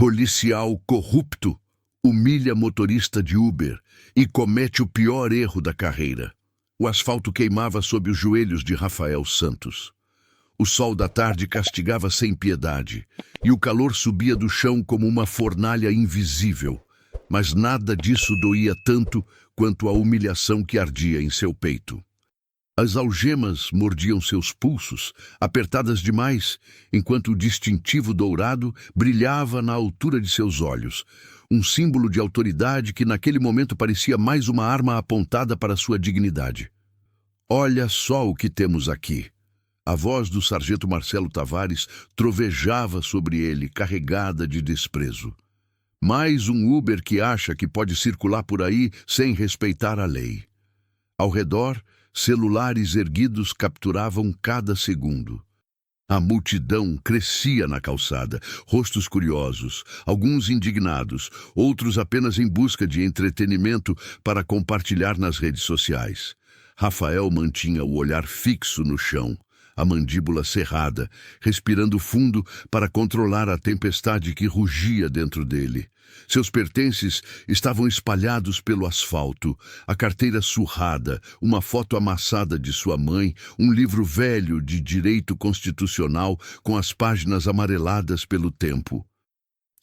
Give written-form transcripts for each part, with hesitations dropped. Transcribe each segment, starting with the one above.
Policial corrupto humilha motorista de Uber e comete o pior erro da carreira. O asfalto queimava sob os joelhos de Rafael Santos. O sol da tarde castigava sem piedade, e o calor subia do chão como uma fornalha invisível. Mas nada disso doía tanto quanto a humilhação que ardia em seu peito. As algemas mordiam seus pulsos, apertadas demais, enquanto o distintivo dourado brilhava na altura de seus olhos, um símbolo de autoridade que naquele momento parecia mais uma arma apontada para sua dignidade. Olha só o que temos aqui. A voz do sargento Marcelo Tavares trovejava sobre ele, carregada de desprezo. Mais um Uber que acha que pode circular por aí sem respeitar a lei. Ao redor, celulares erguidos capturavam cada segundo. A multidão crescia na calçada, rostos curiosos, alguns indignados, outros apenas em busca de entretenimento para compartilhar nas redes sociais. Rafael mantinha o olhar fixo no chão, a mandíbula cerrada, respirando fundo para controlar a tempestade que rugia dentro dele. Seus pertences estavam espalhados pelo asfalto, a carteira surrada, uma foto amassada de sua mãe, um livro velho de direito constitucional com as páginas amareladas pelo tempo.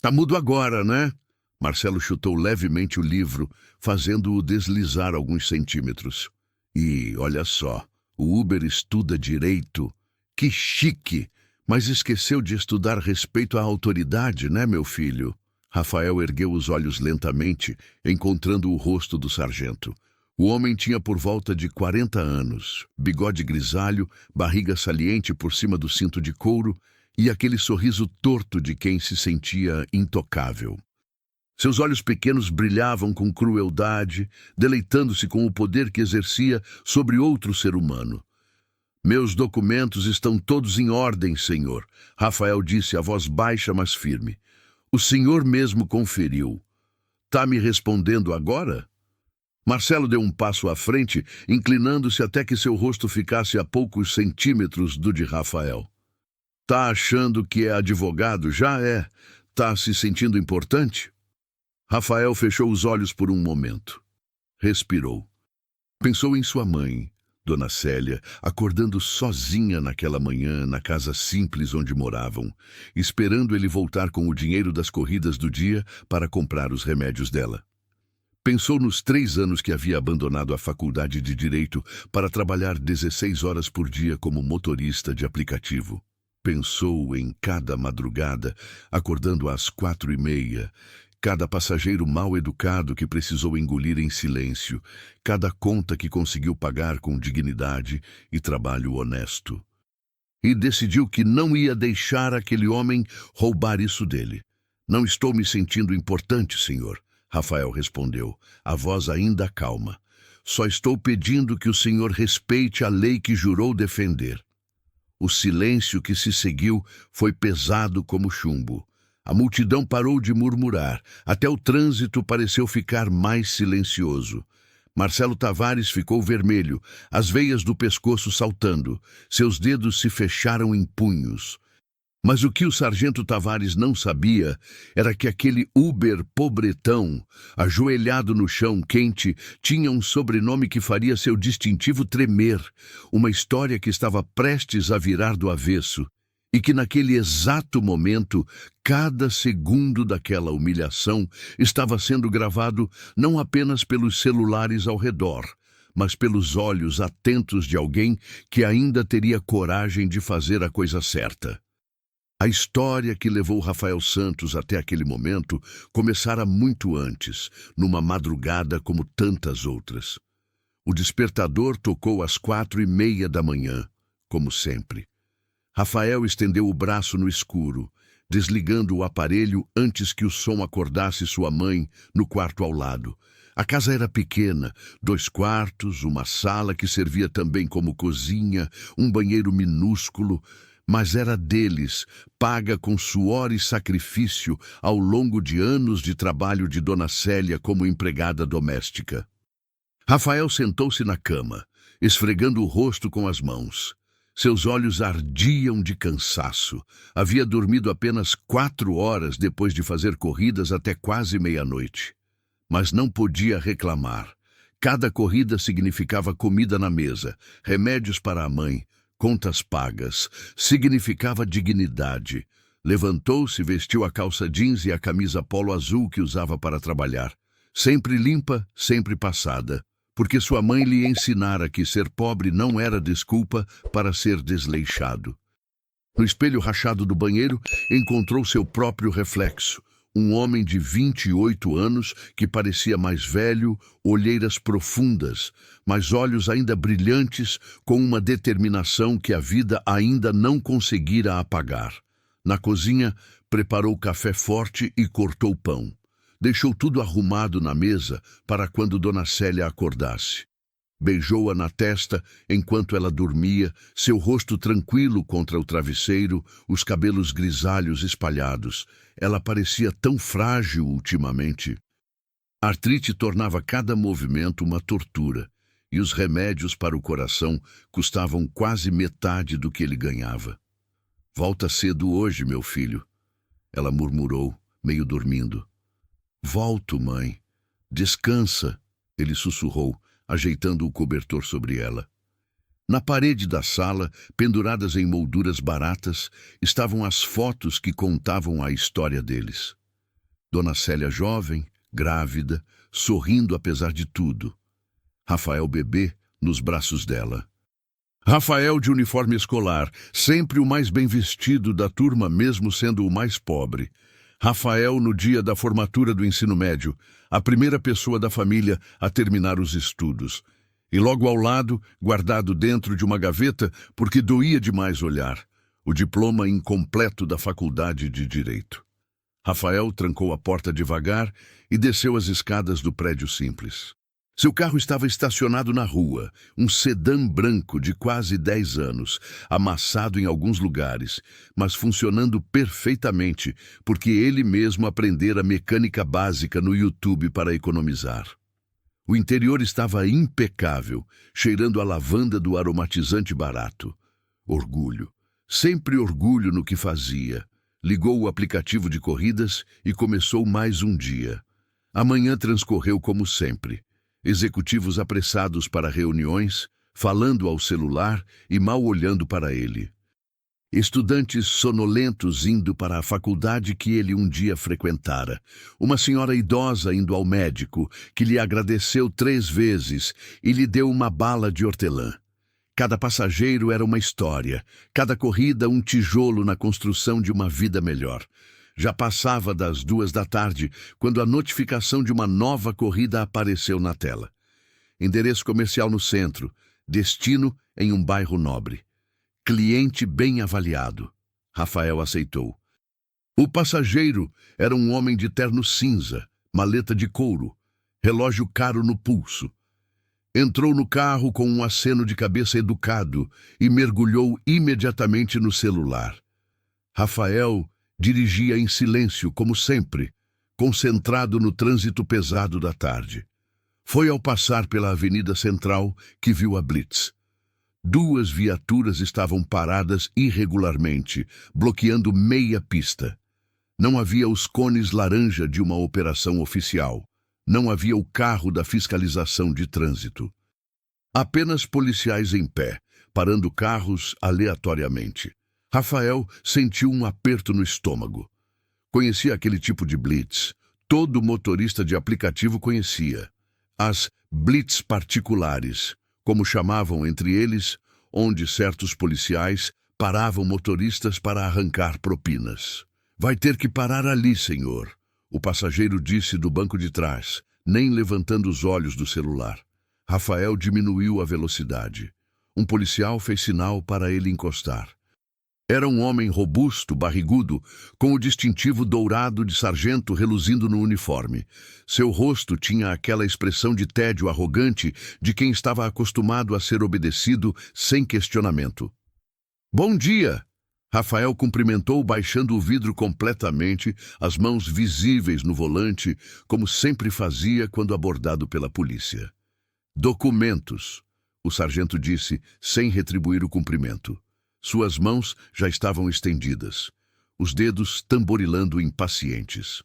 "Tá mudo agora, né?" Marcelo chutou levemente o livro, fazendo-o deslizar alguns centímetros. "E, olha só, o Uber estuda direito. Que chique! Mas esqueceu de estudar respeito à autoridade, né, meu filho?" Rafael ergueu os olhos lentamente, encontrando o rosto do sargento. O homem tinha por volta de 40 anos, bigode grisalho, barriga saliente por cima do cinto de couro e aquele sorriso torto de quem se sentia intocável. Seus olhos pequenos brilhavam com crueldade, deleitando-se com o poder que exercia sobre outro ser humano. "Meus documentos estão todos em ordem, senhor", Rafael disse, a voz baixa, mas firme. "O senhor mesmo conferiu. Tá me respondendo agora?" Marcelo deu um passo à frente, inclinando-se até que seu rosto ficasse a poucos centímetros do de Rafael. "Tá achando que é advogado? Já é. Tá se sentindo importante?" Rafael fechou os olhos por um momento. Respirou. Pensou em sua mãe, Dona Célia, acordando sozinha naquela manhã na casa simples onde moravam, esperando ele voltar com o dinheiro das corridas do dia para comprar os remédios dela. Pensou nos 3 anos que havia abandonado a faculdade de Direito para trabalhar 16 horas por dia como motorista de aplicativo. Pensou em cada madrugada, acordando às 4h30, cada passageiro mal educado que precisou engolir em silêncio, cada conta que conseguiu pagar com dignidade e trabalho honesto. E decidiu que não ia deixar aquele homem roubar isso dele. "Não estou me sentindo importante, senhor", Rafael respondeu, a voz ainda calma. "Só estou pedindo que o senhor respeite a lei que jurou defender." O silêncio que se seguiu foi pesado como chumbo. A multidão parou de murmurar, até o trânsito pareceu ficar mais silencioso. Marcelo Tavares ficou vermelho, as veias do pescoço saltando, seus dedos se fecharam em punhos. Mas o que o sargento Tavares não sabia era que aquele Uber pobretão, ajoelhado no chão quente, tinha um sobrenome que faria seu distintivo tremer, uma história que estava prestes a virar do avesso. E que naquele exato momento, cada segundo daquela humilhação estava sendo gravado não apenas pelos celulares ao redor, mas pelos olhos atentos de alguém que ainda teria coragem de fazer a coisa certa. A história que levou Rafael Santos até aquele momento começara muito antes, numa madrugada como tantas outras. O despertador tocou às 4h30 da manhã, como sempre. Rafael estendeu o braço no escuro, desligando o aparelho antes que o som acordasse sua mãe no quarto ao lado. A casa era pequena, 2 quartos, uma sala que servia também como cozinha, um banheiro minúsculo, mas era deles, paga com suor e sacrifício ao longo de anos de trabalho de Dona Célia como empregada doméstica. Rafael sentou-se na cama, esfregando o rosto com as mãos. Seus olhos ardiam de cansaço. Havia dormido apenas 4 horas depois de fazer corridas até quase meia-noite. Mas não podia reclamar. Cada corrida significava comida na mesa, remédios para a mãe, contas pagas. Significava dignidade. Levantou-se, vestiu a calça jeans e a camisa polo azul que usava para trabalhar. Sempre limpa, sempre passada. Porque sua mãe lhe ensinara que ser pobre não era desculpa para ser desleixado. No espelho rachado do banheiro, encontrou seu próprio reflexo. Um homem de 28 anos que parecia mais velho, olheiras profundas, mas olhos ainda brilhantes, com uma determinação que a vida ainda não conseguira apagar. Na cozinha, preparou café forte e cortou pão. Deixou tudo arrumado na mesa para quando Dona Célia acordasse. Beijou-a na testa enquanto ela dormia, seu rosto tranquilo contra o travesseiro, os cabelos grisalhos espalhados. Ela parecia tão frágil ultimamente. A artrite tornava cada movimento uma tortura, e os remédios para o coração custavam quase metade do que ele ganhava. "Volta cedo hoje, meu filho", ela murmurou, meio dormindo. "Volto, mãe. Descansa", ele sussurrou, ajeitando o cobertor sobre ela. Na parede da sala, penduradas em molduras baratas, estavam as fotos que contavam a história deles. Dona Célia jovem, grávida, sorrindo apesar de tudo. Rafael bebê nos braços dela. Rafael de uniforme escolar, sempre o mais bem vestido da turma, mesmo sendo o mais pobre. Rafael no dia da formatura do ensino médio, a primeira pessoa da família a terminar os estudos. E logo ao lado, guardado dentro de uma gaveta, porque doía demais olhar, o diploma incompleto da Faculdade de Direito. Rafael trancou a porta devagar e desceu as escadas do prédio simples. Seu carro estava estacionado na rua, um sedã branco de quase 10 anos, amassado em alguns lugares, mas funcionando perfeitamente, porque ele mesmo aprendera mecânica básica no YouTube para economizar. O interior estava impecável, cheirando a lavanda do aromatizante barato. Orgulho, sempre orgulho no que fazia. Ligou o aplicativo de corridas e começou mais um dia. A manhã transcorreu como sempre. Executivos apressados para reuniões, falando ao celular e mal olhando para ele. Estudantes sonolentos indo para a faculdade que ele um dia frequentara. Uma senhora idosa indo ao médico, que lhe agradeceu 3 vezes e lhe deu uma bala de hortelã. Cada passageiro era uma história, cada corrida um tijolo na construção de uma vida melhor. Já passava das 2 da tarde, quando a notificação de uma nova corrida apareceu na tela. Endereço comercial no centro, destino em um bairro nobre. Cliente bem avaliado. Rafael aceitou. O passageiro era um homem de terno cinza, maleta de couro, relógio caro no pulso. Entrou no carro com um aceno de cabeça educado e mergulhou imediatamente no celular. Rafael dirigia em silêncio, como sempre, concentrado no trânsito pesado da tarde. Foi ao passar pela Avenida Central que viu a blitz. 2 viaturas estavam paradas irregularmente, bloqueando meia pista. Não havia os cones laranja de uma operação oficial. Não havia o carro da fiscalização de trânsito. Apenas policiais em pé, parando carros aleatoriamente. Rafael sentiu um aperto no estômago. Conhecia aquele tipo de blitz. Todo motorista de aplicativo conhecia. As blitz particulares, como chamavam entre eles, onde certos policiais paravam motoristas para arrancar propinas. "Vai ter que parar ali, senhor", o passageiro disse do banco de trás, nem levantando os olhos do celular. Rafael diminuiu a velocidade. Um policial fez sinal para ele encostar. Era um homem robusto, barrigudo, com o distintivo dourado de sargento reluzindo no uniforme. Seu rosto tinha aquela expressão de tédio arrogante de quem estava acostumado a ser obedecido sem questionamento. "Bom dia!" Rafael cumprimentou, baixando o vidro completamente, as mãos visíveis no volante, como sempre fazia quando abordado pela polícia. "Documentos", o sargento disse, sem retribuir o cumprimento. Suas mãos já estavam estendidas, os dedos tamborilando impacientes.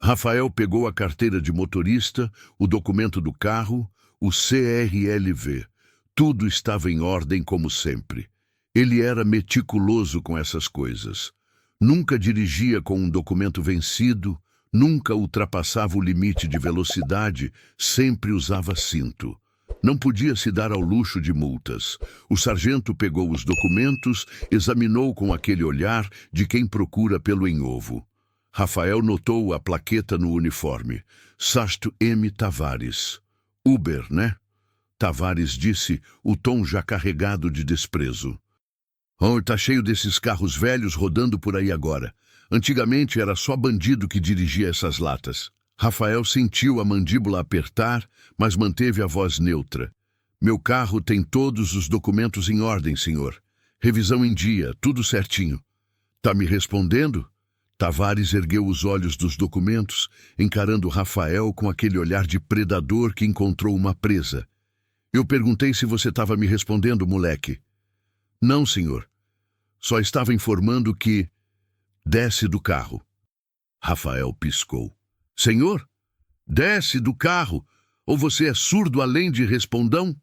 Rafael pegou a carteira de motorista, o documento do carro, o CRLV. Tudo estava em ordem como sempre. Ele era meticuloso com essas coisas. Nunca dirigia com um documento vencido, nunca ultrapassava o limite de velocidade, sempre usava cinto. Não podia se dar ao luxo de multas. O sargento pegou os documentos, examinou com aquele olhar de quem procura pelo enhovo. Rafael notou a plaqueta no uniforme. Sasto M. Tavares. Uber, né? Tavares disse, o tom já carregado de desprezo. Oh, tá cheio desses carros velhos rodando por aí agora. Antigamente era só bandido que dirigia essas latas. Rafael sentiu a mandíbula apertar, mas manteve a voz neutra. Meu carro tem todos os documentos em ordem, senhor. Revisão em dia, tudo certinho. Tá me respondendo? Tavares ergueu os olhos dos documentos, encarando Rafael com aquele olhar de predador que encontrou uma presa. Eu perguntei se você estava me respondendo, moleque. Não, senhor. Só estava informando que... Desce do carro. Rafael piscou. Senhor? Desce do carro? Ou você é surdo além de respondão?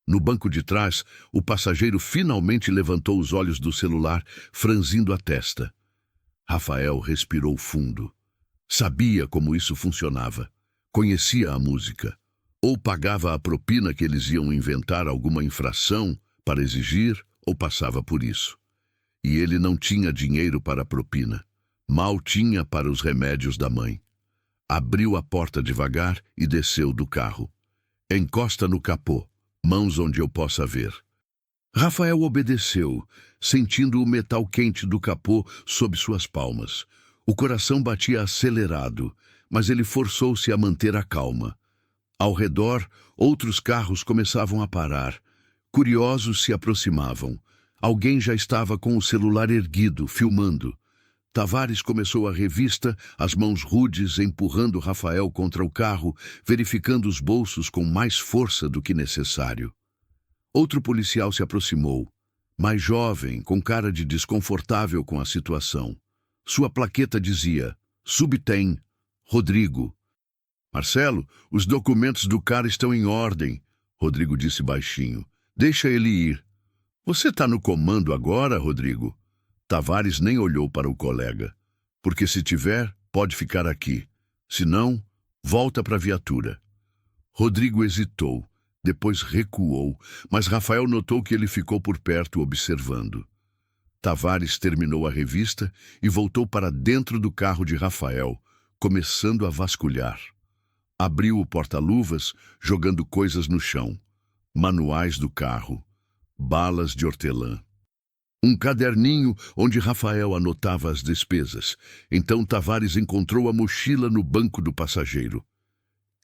No banco de trás, o passageiro finalmente levantou os olhos do celular, franzindo a testa. Rafael respirou fundo. Sabia como isso funcionava. Conhecia a música. Ou pagava a propina que eles iam inventar alguma infração para exigir, ou passava por isso. E ele não tinha dinheiro para a propina. Mal tinha para os remédios da mãe. Abriu a porta devagar e desceu do carro. Encosta no capô, mãos onde eu possa ver. Rafael obedeceu, sentindo o metal quente do capô sob suas palmas. O coração batia acelerado, mas ele forçou-se a manter a calma. Ao redor, outros carros começavam a parar. Curiosos se aproximavam. Alguém já estava com o celular erguido, filmando. Tavares começou a revista, as mãos rudes empurrando Rafael contra o carro, verificando os bolsos com mais força do que necessário. Outro policial se aproximou, mais jovem, com cara de desconfortável com a situação. Sua plaqueta dizia, Subtem, Rodrigo. Marcelo, os documentos do cara estão em ordem, Rodrigo disse baixinho. Deixa ele ir. Você está no comando agora, Rodrigo? Tavares nem olhou para o colega. Porque se tiver, pode ficar aqui. Se não, volta para a viatura. Rodrigo hesitou, depois recuou, mas Rafael notou que ele ficou por perto observando. Tavares terminou a revista e voltou para dentro do carro de Rafael, começando a vasculhar. Abriu o porta-luvas, jogando coisas no chão. Manuais do carro. Balas de hortelã. Um caderninho onde Rafael anotava as despesas. Então Tavares encontrou a mochila no banco do passageiro.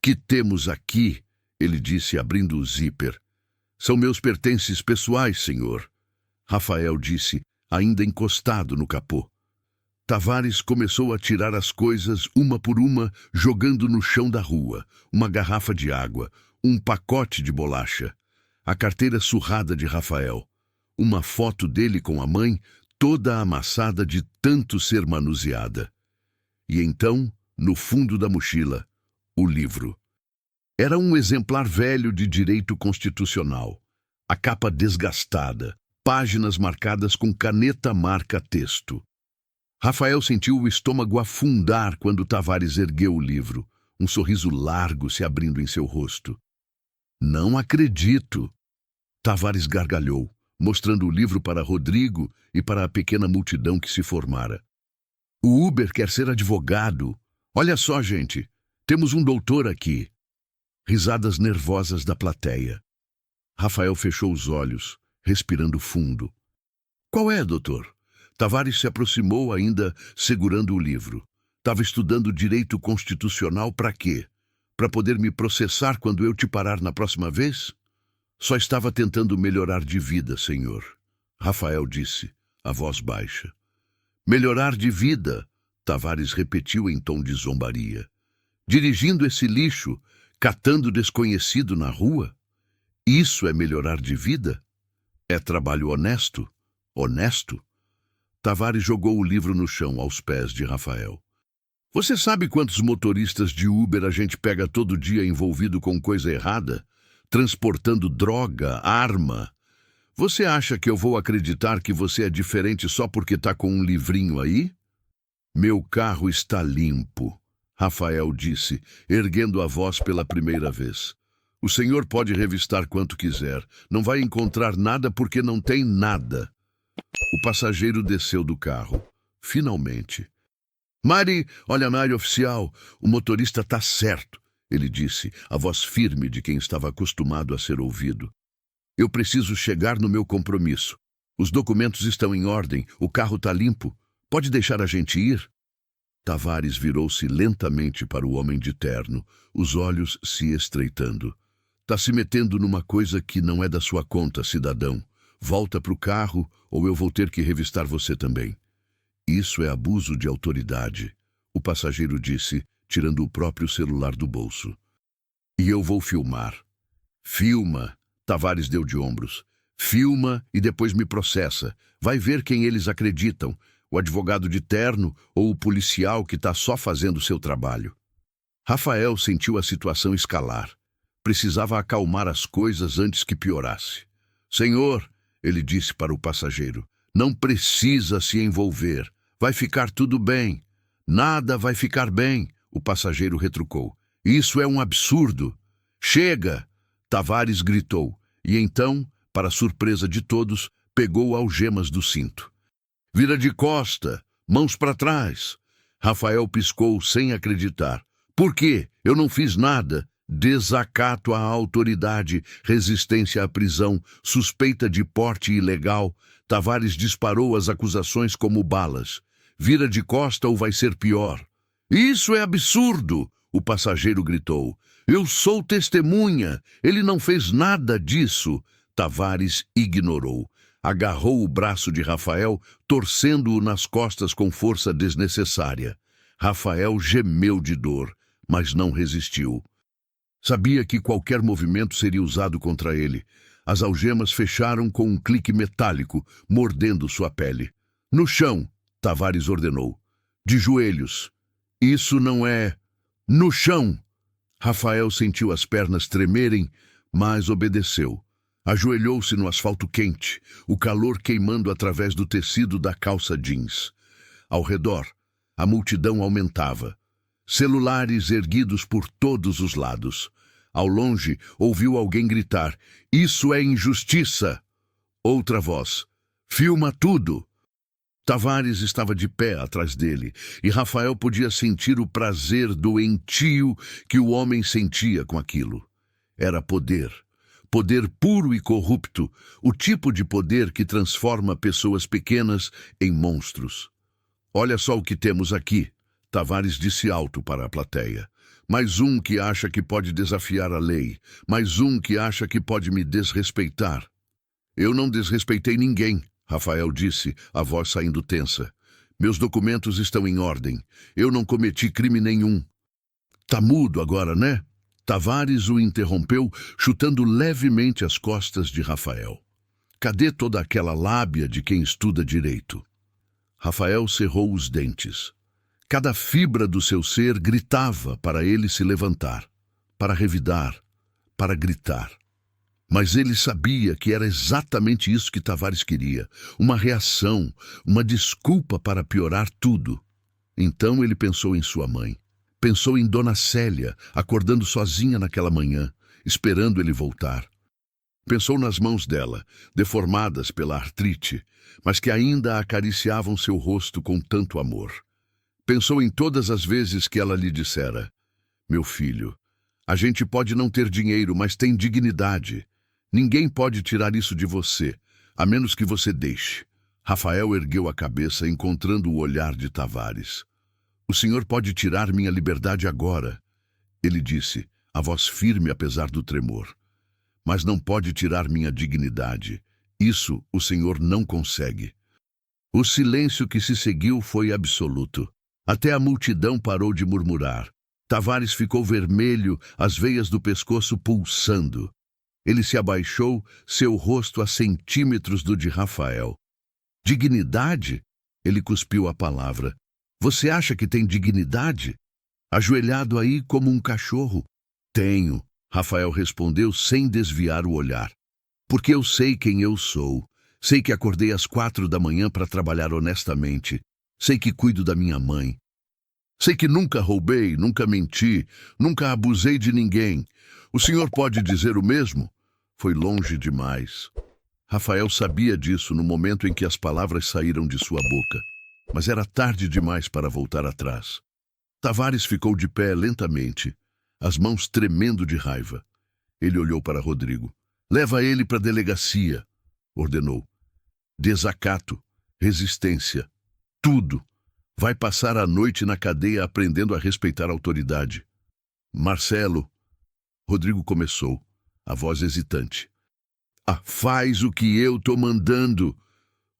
Que temos aqui? Ele disse, abrindo o zíper. São meus pertences pessoais, senhor. Rafael disse, ainda encostado no capô. Tavares começou a tirar as coisas uma por uma, jogando no chão da rua. Uma garrafa de água, um pacote de bolacha. A carteira surrada de Rafael. Uma foto dele com a mãe, toda amassada de tanto ser manuseada. E então, no fundo da mochila, o livro. Era um exemplar velho de direito constitucional. A capa desgastada, páginas marcadas com caneta marca-texto. Rafael sentiu o estômago afundar quando Tavares ergueu o livro, um sorriso largo se abrindo em seu rosto. Não acredito. Tavares gargalhou, mostrando o livro para Rodrigo e para a pequena multidão que se formara. O Uber quer ser advogado. Olha só, gente, temos um doutor aqui. Risadas nervosas da plateia. Rafael fechou os olhos, respirando fundo. Qual é, doutor? Tavares se aproximou ainda, segurando o livro. Estava estudando direito constitucional para quê? Para poder me processar quando eu te parar na próxima vez? Só estava tentando melhorar de vida, senhor. Rafael disse, a voz baixa. Melhorar de vida, Tavares repetiu em tom de zombaria. Dirigindo esse lixo, catando desconhecido na rua? Isso é melhorar de vida? É trabalho honesto? Honesto? Tavares jogou o livro no chão, aos pés de Rafael. Você sabe quantos motoristas de Uber a gente pega todo dia envolvido com coisa errada? Transportando droga, arma. Você acha que eu vou acreditar que você é diferente só porque está com um livrinho aí? Meu carro está limpo, Rafael disse, erguendo a voz pela primeira vez. O senhor pode revistar quanto quiser. Não vai encontrar nada porque não tem nada. O passageiro desceu do carro. Finalmente. Mari, olha na área oficial. O motorista está certo, ele disse, a voz firme de quem estava acostumado a ser ouvido. Eu preciso chegar no meu compromisso. Os documentos estão em ordem, o carro está limpo. Pode deixar a gente ir? Tavares virou-se lentamente para o homem de terno, os olhos se estreitando. Tá se metendo numa coisa que não é da sua conta, cidadão. Volta pro carro ou eu vou ter que revistar você também. Isso é abuso de autoridade, o passageiro disse, tirando o próprio celular do bolso. E eu vou filmar. Filma, Tavares deu de ombros. Filma e depois me processa. Vai ver quem eles acreditam, o advogado de terno ou o policial que está só fazendo seu trabalho. Rafael sentiu a situação escalar. Precisava acalmar as coisas antes que piorasse. Senhor, ele disse para o passageiro, não precisa se envolver. Vai ficar tudo bem. Nada vai ficar bem, o passageiro retrucou. Isso é um absurdo. Chega! Tavares gritou, e então, para surpresa de todos, pegou algemas do cinto. Vira de costa, mãos para trás. Rafael piscou sem acreditar. Por quê? Eu não fiz nada. Desacato à autoridade, resistência à prisão, suspeita de porte ilegal. Tavares disparou as acusações como balas. Vira de costa ou vai ser pior. Isso é absurdo, o passageiro gritou. Eu sou testemunha. Ele não fez nada disso. Tavares ignorou. Agarrou o braço de Rafael, torcendo-o nas costas com força desnecessária. Rafael gemeu de dor, mas não resistiu. Sabia que qualquer movimento seria usado contra ele. As algemas fecharam com um clique metálico, mordendo sua pele. No chão, Tavares ordenou. De joelhos. Isso não é... No chão! Rafael sentiu as pernas tremerem, mas obedeceu. Ajoelhou-se no asfalto quente, o calor queimando através do tecido da calça jeans. Ao redor, a multidão aumentava. Celulares erguidos por todos os lados. Ao longe, ouviu alguém gritar, isso é injustiça! Outra voz, filma tudo! Tavares estava de pé atrás dele, e Rafael podia sentir o prazer doentio que o homem sentia com aquilo. Era poder. Poder puro e corrupto, o tipo de poder que transforma pessoas pequenas em monstros. Olha só o que temos aqui, Tavares disse alto para a plateia. Mais um que acha que pode desafiar a lei, mais um que acha que pode me desrespeitar. Eu não desrespeitei ninguém, Rafael disse, a voz saindo tensa. Meus documentos estão em ordem. Eu não cometi crime nenhum. Tá mudo agora, né? Tavares o interrompeu, chutando levemente as costas de Rafael. Cadê toda aquela lábia de quem estuda direito? Rafael cerrou os dentes. Cada fibra do seu ser gritava para ele se levantar, para revidar, para gritar. Mas ele sabia que era exatamente isso que Tavares queria, uma reação, uma desculpa para piorar tudo. Então ele pensou em sua mãe. Pensou em Dona Célia, acordando sozinha naquela manhã, esperando ele voltar. Pensou nas mãos dela, deformadas pela artrite, mas que ainda acariciavam seu rosto com tanto amor. Pensou em todas as vezes que ela lhe dissera, meu filho, a gente pode não ter dinheiro, mas tem dignidade. Ninguém pode tirar isso de você, a menos que você deixe. Rafael ergueu a cabeça, encontrando o olhar de Tavares. O senhor pode tirar minha liberdade agora, ele disse, a voz firme apesar do tremor. Mas não pode tirar minha dignidade. Isso o senhor não consegue. O silêncio que se seguiu foi absoluto. Até a multidão parou de murmurar. Tavares ficou vermelho, as veias do pescoço pulsando. Ele se abaixou, seu rosto a centímetros do de Rafael. Dignidade? Ele cuspiu a palavra. Você acha que tem dignidade? Ajoelhado aí como um cachorro? Tenho, Rafael respondeu sem desviar o olhar. Porque eu sei quem eu sou. Sei que acordei às 4 da manhã para trabalhar honestamente. Sei que cuido da minha mãe. Sei que nunca roubei, nunca menti, nunca abusei de ninguém. O senhor pode dizer o mesmo? Foi longe demais. Rafael sabia disso no momento em que as palavras saíram de sua boca. Mas era tarde demais para voltar atrás. Tavares ficou de pé lentamente, as mãos tremendo de raiva. Ele olhou para Rodrigo. Leva ele para a delegacia, ordenou. Desacato, resistência, tudo. Vai passar a noite na cadeia aprendendo a respeitar a autoridade. Marcelo, Rodrigo começou, a voz hesitante. Faz o que eu tô mandando.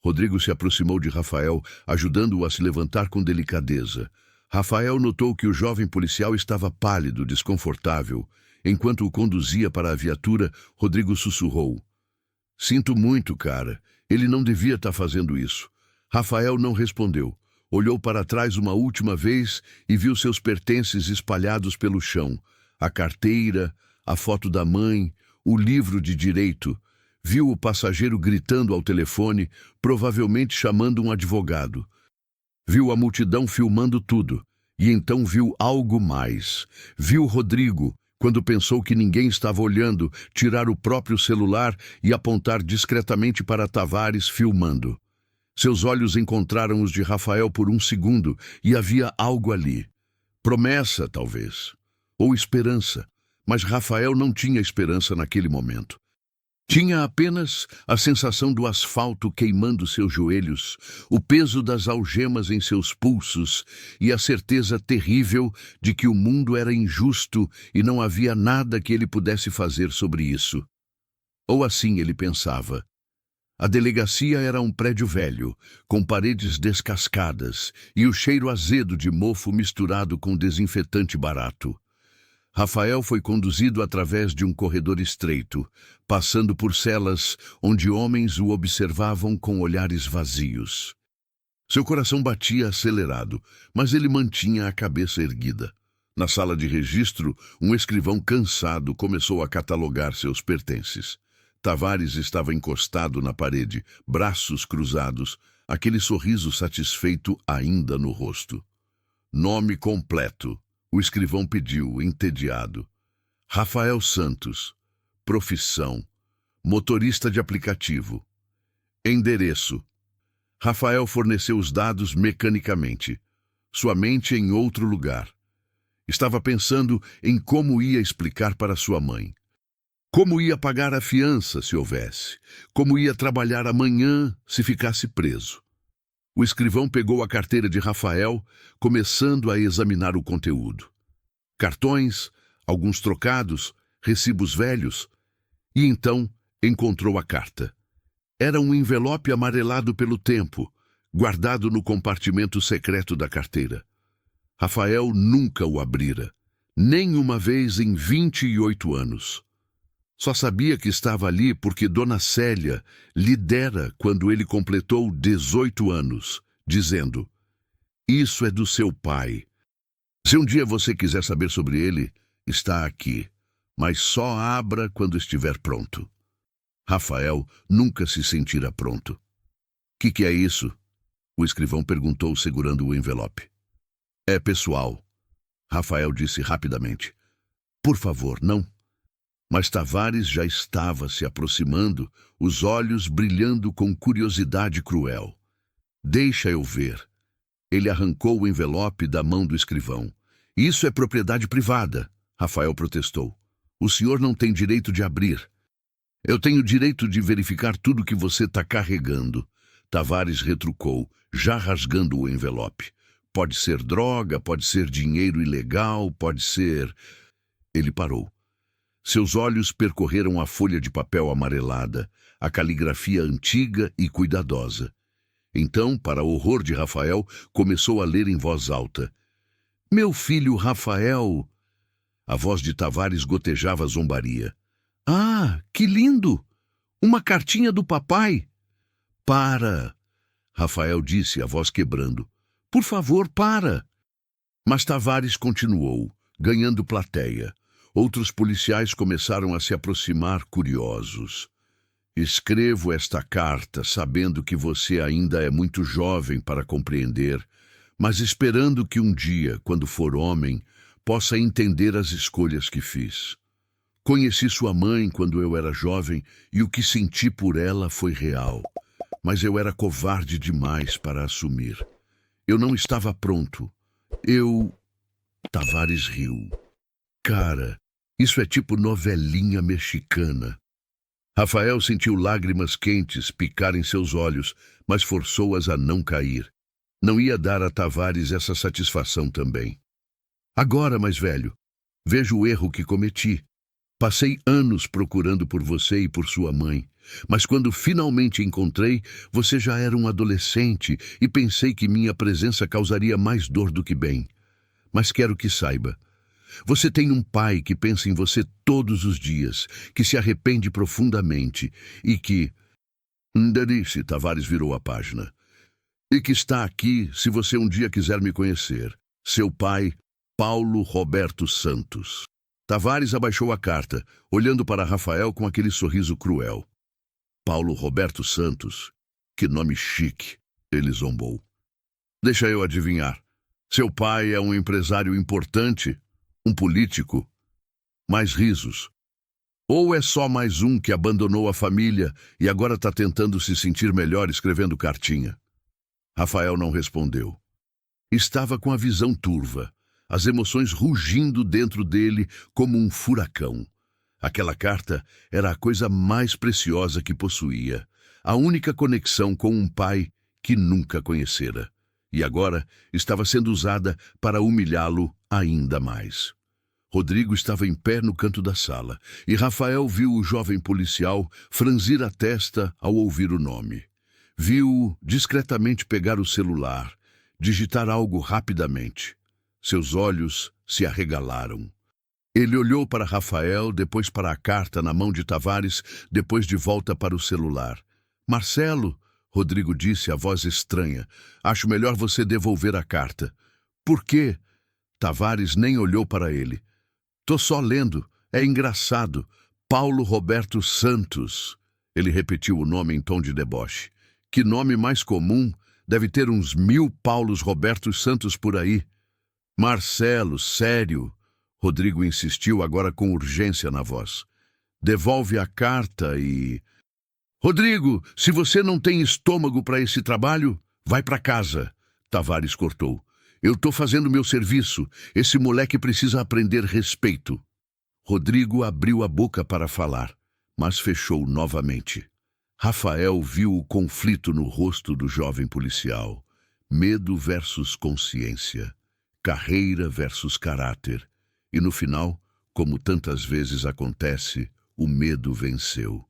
Rodrigo se aproximou de Rafael, ajudando-o a se levantar com delicadeza. Rafael notou que o jovem policial estava pálido, desconfortável. Enquanto o conduzia para a viatura, Rodrigo sussurrou. Sinto muito, cara. Ele não devia estar fazendo isso. Rafael não respondeu. Olhou para trás uma última vez e viu seus pertences espalhados pelo chão. A carteira, a foto da mãe, o livro de direito. Viu o passageiro gritando ao telefone, provavelmente chamando um advogado. Viu a multidão filmando tudo. E então viu algo mais. Viu Rodrigo, quando pensou que ninguém estava olhando, tirar o próprio celular e apontar discretamente para Tavares filmando. Seus olhos encontraram os de Rafael por um segundo e havia algo ali. Promessa, talvez. Ou esperança. Mas Rafael não tinha esperança naquele momento. Tinha apenas a sensação do asfalto queimando seus joelhos, o peso das algemas em seus pulsos e a certeza terrível de que o mundo era injusto e não havia nada que ele pudesse fazer sobre isso. Ou assim ele pensava. A delegacia era um prédio velho, com paredes descascadas e o cheiro azedo de mofo misturado com desinfetante barato. Rafael foi conduzido através de um corredor estreito, passando por celas onde homens o observavam com olhares vazios. Seu coração batia acelerado, mas ele mantinha a cabeça erguida. Na sala de registro, um escrivão cansado começou a catalogar seus pertences. Tavares estava encostado na parede, braços cruzados, aquele sorriso satisfeito ainda no rosto. Nome completo. O escrivão pediu, entediado. Rafael Santos. Profissão. Motorista de aplicativo. Endereço. Rafael forneceu os dados mecanicamente. Sua mente em outro lugar. Estava pensando em como ia explicar para sua mãe. Como ia pagar a fiança se houvesse. Como ia trabalhar amanhã se ficasse preso. O escrivão pegou a carteira de Rafael, começando a examinar o conteúdo. Cartões, alguns trocados, recibos velhos. E então encontrou a carta. Era um envelope amarelado pelo tempo, guardado no compartimento secreto da carteira. Rafael nunca o abrira, nem uma vez em 28 anos. Só sabia que estava ali porque Dona Célia lhe dera quando ele completou 18 anos, dizendo: Isso é do seu pai. Se um dia você quiser saber sobre ele, está aqui, mas só abra quando estiver pronto. Rafael nunca se sentira pronto. Que é isso? O escrivão perguntou, segurando o envelope. É pessoal, Rafael disse rapidamente. Por favor, não. Mas Tavares já estava se aproximando, os olhos brilhando com curiosidade cruel. Deixa eu ver. Ele arrancou o envelope da mão do escrivão. Isso é propriedade privada, Rafael protestou. O senhor não tem direito de abrir. Eu tenho direito de verificar tudo que você está carregando. Tavares retrucou, já rasgando o envelope. Pode ser droga, pode ser dinheiro ilegal, pode ser... Ele parou. Seus olhos percorreram a folha de papel amarelada, a caligrafia antiga e cuidadosa. Então, para horror de Rafael, começou a ler em voz alta. Meu filho Rafael... A voz de Tavares gotejava zombaria. Ah, que lindo! Uma cartinha do papai! Para! Rafael disse, a voz quebrando. Por favor, para! Mas Tavares continuou, ganhando plateia. Outros policiais começaram a se aproximar, curiosos. Escrevo esta carta sabendo que você ainda é muito jovem para compreender, mas esperando que um dia, quando for homem, possa entender as escolhas que fiz. Conheci sua mãe quando eu era jovem e o que senti por ela foi real, mas eu era covarde demais para assumir. Eu não estava pronto. Tavares riu. Cara, isso é tipo novelinha mexicana. Rafael sentiu lágrimas quentes picar em seus olhos, mas forçou-as a não cair. Não ia dar a Tavares essa satisfação também. Agora, mais velho, vejo o erro que cometi. Passei anos procurando por você e por sua mãe, mas quando finalmente encontrei, você já era um adolescente e pensei que minha presença causaria mais dor do que bem. Mas quero que saiba. Você tem um pai que pensa em você todos os dias, que se arrepende profundamente e que... Delice, Tavares virou a página. E que está aqui se você um dia quiser me conhecer. Seu pai, Paulo Roberto Santos. Tavares abaixou a carta, olhando para Rafael com aquele sorriso cruel. Paulo Roberto Santos? Que nome chique, ele zombou. Deixa eu adivinhar. Seu pai é um empresário importante? Um político? Mais risos. Ou é só mais um que abandonou a família e agora está tentando se sentir melhor escrevendo cartinha? Rafael não respondeu. Estava com a visão turva, as emoções rugindo dentro dele como um furacão. Aquela carta era a coisa mais preciosa que possuía, a única conexão com um pai que nunca conhecera. E agora estava sendo usada para humilhá-lo ainda mais. Rodrigo estava em pé no canto da sala, e Rafael viu o jovem policial franzir a testa ao ouvir o nome. Viu-o discretamente pegar o celular, digitar algo rapidamente. Seus olhos se arregalaram. Ele olhou para Rafael, depois para a carta na mão de Tavares, depois de volta para o celular. Marcelo, Rodrigo disse, a voz estranha, acho melhor você devolver a carta. Por quê? Tavares nem olhou para ele. Tô só lendo, é engraçado. Paulo Roberto Santos. Ele repetiu o nome em tom de deboche. Que nome mais comum, deve ter uns 1000 Paulos Robertos Santos por aí. Marcelo, sério. Rodrigo insistiu agora com urgência na voz. Devolve a carta e... Rodrigo, se você não tem estômago para esse trabalho, vai para casa. Tavares cortou. Eu tô fazendo meu serviço. Esse moleque precisa aprender respeito. Rodrigo abriu a boca para falar, mas fechou novamente. Rafael viu o conflito no rosto do jovem policial. Medo versus consciência. Carreira versus caráter. E no final, como tantas vezes acontece, o medo venceu.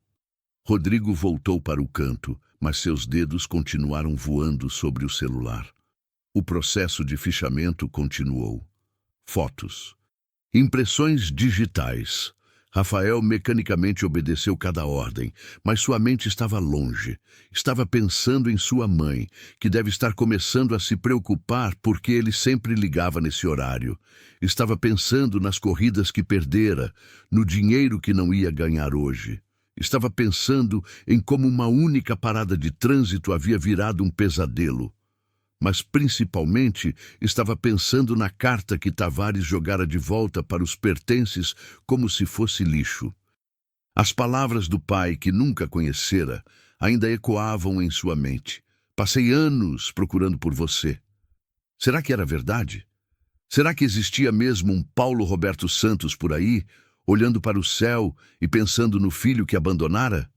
Rodrigo voltou para o canto, mas seus dedos continuaram voando sobre o celular. O processo de fichamento continuou. Fotos. Impressões digitais. Rafael mecanicamente obedeceu cada ordem, mas sua mente estava longe. Estava pensando em sua mãe, que deve estar começando a se preocupar porque ele sempre ligava nesse horário. Estava pensando nas corridas que perdera, no dinheiro que não ia ganhar hoje. Estava pensando em como uma única parada de trânsito havia virado um pesadelo. Mas principalmente estava pensando na carta que Tavares jogara de volta para os pertences como se fosse lixo. As palavras do pai que nunca conhecera ainda ecoavam em sua mente. Passei anos procurando por você. Será que era verdade? Será que existia mesmo um Paulo Roberto Santos por aí, olhando para o céu e pensando no filho que abandonara?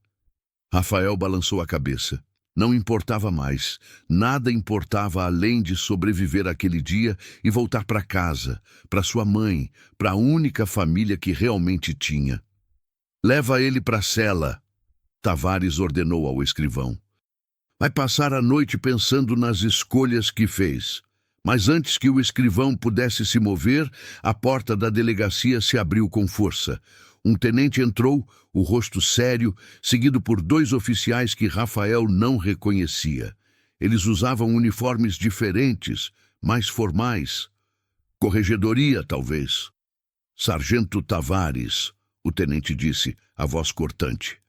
Rafael balançou a cabeça. Não importava mais, nada importava além de sobreviver àquele dia e voltar para casa, para sua mãe, para a única família que realmente tinha. Leva ele para a cela, Tavares ordenou ao escrivão. Vai passar a noite pensando nas escolhas que fez. Mas antes que o escrivão pudesse se mover, a porta da delegacia se abriu com força. Um tenente entrou, o rosto sério, seguido por 2 oficiais que Rafael não reconhecia. Eles usavam uniformes diferentes, mais formais. Corregedoria, talvez. Sargento Tavares, o tenente disse, a voz cortante.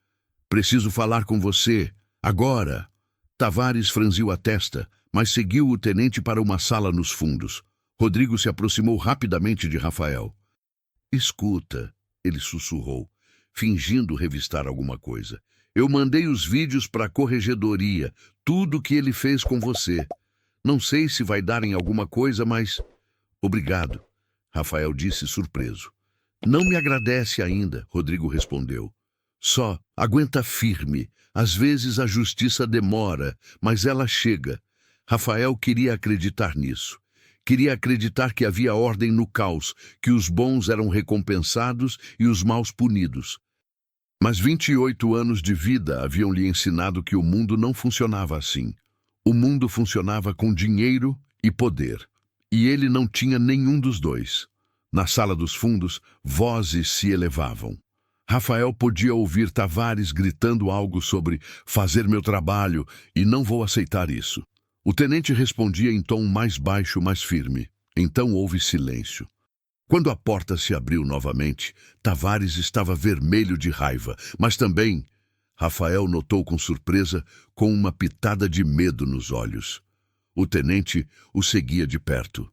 Preciso falar com você, agora. Tavares franziu a testa, mas seguiu o tenente para uma sala nos fundos. Rodrigo se aproximou rapidamente de Rafael. Escuta, ele sussurrou, fingindo revistar alguma coisa. Eu mandei os vídeos para a corregedoria, tudo o que ele fez com você. Não sei se vai dar em alguma coisa, mas... Obrigado, Rafael disse surpreso. Não me agradece ainda, Rodrigo respondeu. Só aguenta firme. Às vezes a justiça demora, mas ela chega. Rafael queria acreditar nisso. Queria acreditar que havia ordem no caos, que os bons eram recompensados e os maus punidos. Mas 28 anos de vida haviam lhe ensinado que o mundo não funcionava assim. O mundo funcionava com dinheiro e poder. E ele não tinha nenhum dos dois. Na sala dos fundos, vozes se elevavam. Rafael podia ouvir Tavares gritando algo sobre fazer meu trabalho e não vou aceitar isso. O tenente respondia em tom mais baixo, mais firme. Então houve silêncio. Quando a porta se abriu novamente, Tavares estava vermelho de raiva, mas também, Rafael notou com surpresa, com uma pitada de medo nos olhos. O tenente o seguia de perto.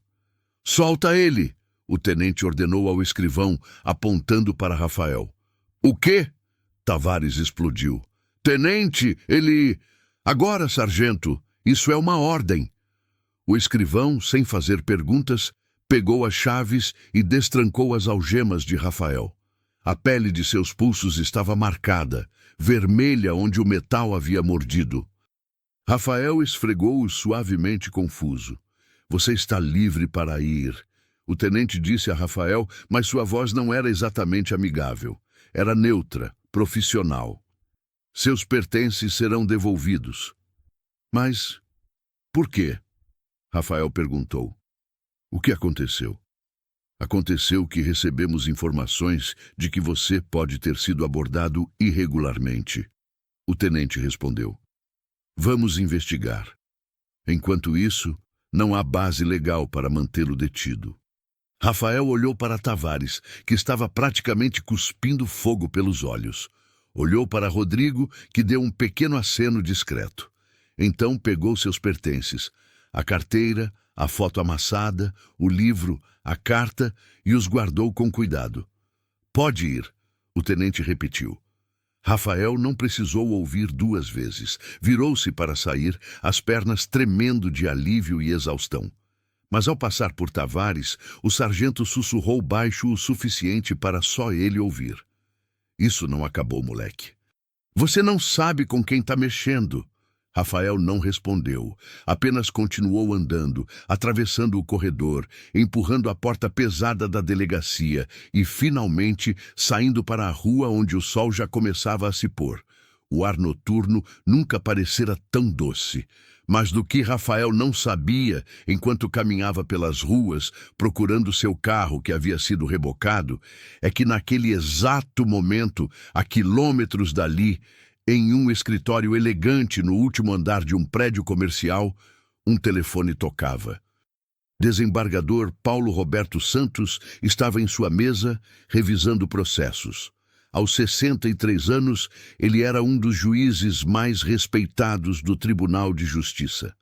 Solta ele! O tenente ordenou ao escrivão, apontando para Rafael. O quê? Tavares explodiu. Tenente, ele... Agora, sargento, isso é uma ordem. O escrivão, sem fazer perguntas, pegou as chaves e destrancou as algemas de Rafael. A pele de seus pulsos estava marcada, vermelha onde o metal havia mordido. Rafael esfregou-o suavemente confuso. Você está livre para ir. O tenente disse a Rafael, mas sua voz não era exatamente amigável. Era neutra, profissional. Seus pertences serão devolvidos. Mas por quê? Rafael perguntou. O que aconteceu? Aconteceu que recebemos informações de que você pode ter sido abordado irregularmente. O tenente respondeu. Vamos investigar. Enquanto isso, não há base legal para mantê-lo detido. Rafael olhou para Tavares, que estava praticamente cuspindo fogo pelos olhos. Olhou para Rodrigo, que deu um pequeno aceno discreto. Então pegou seus pertences, a carteira, a foto amassada, o livro, a carta e os guardou com cuidado. Pode ir, o tenente repetiu. Rafael não precisou ouvir duas vezes. Virou-se para sair, as pernas tremendo de alívio e exaustão. Mas ao passar por Tavares, o sargento sussurrou baixo o suficiente para só ele ouvir. Isso não acabou, moleque. Você não sabe com quem está mexendo. Rafael não respondeu, apenas continuou andando, atravessando o corredor, empurrando a porta pesada da delegacia e, finalmente, saindo para a rua onde o sol já começava a se pôr. O ar noturno nunca parecera tão doce. Mas do que Rafael não sabia, enquanto caminhava pelas ruas, procurando seu carro que havia sido rebocado, é que naquele exato momento, a quilômetros dali, em um escritório elegante no último andar de um prédio comercial, um telefone tocava. Desembargador Paulo Roberto Santos estava em sua mesa, revisando processos. Aos 63 anos, ele era um dos juízes mais respeitados do Tribunal de Justiça.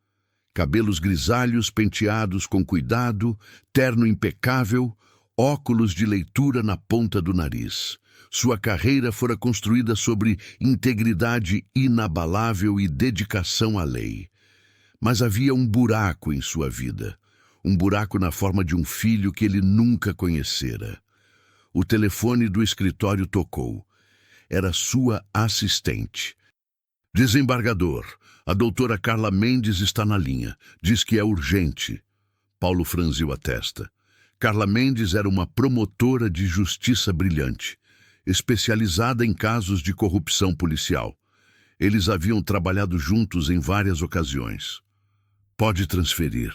Cabelos grisalhos penteados com cuidado, terno impecável, óculos de leitura na ponta do nariz. Sua carreira fora construída sobre integridade inabalável e dedicação à lei. Mas havia um buraco em sua vida, um buraco na forma de um filho que ele nunca conhecera. O telefone do escritório tocou. Era sua assistente. Desembargador, a doutora Carla Mendes está na linha. Diz que é urgente. Paulo franziu a testa. Carla Mendes era uma promotora de justiça brilhante, especializada em casos de corrupção policial. Eles haviam trabalhado juntos em várias ocasiões. Pode transferir.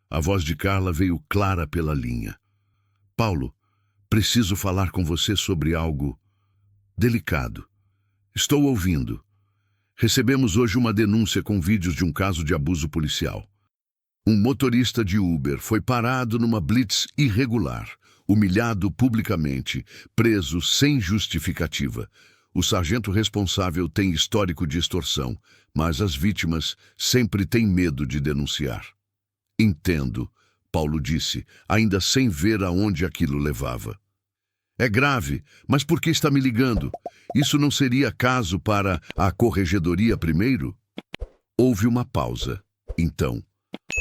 A voz de Carla veio clara pela linha. Paulo, preciso falar com você sobre algo delicado. Estou ouvindo. Recebemos hoje uma denúncia com vídeos de um caso de abuso policial. Um motorista de Uber foi parado numa blitz irregular, humilhado publicamente, preso sem justificativa. O sargento responsável tem histórico de extorsão, mas as vítimas sempre têm medo de denunciar. Entendo, Paulo disse, ainda sem ver aonde aquilo levava. É grave, mas por que está me ligando? Isso não seria caso para a corregedoria primeiro? Houve uma pausa. Então,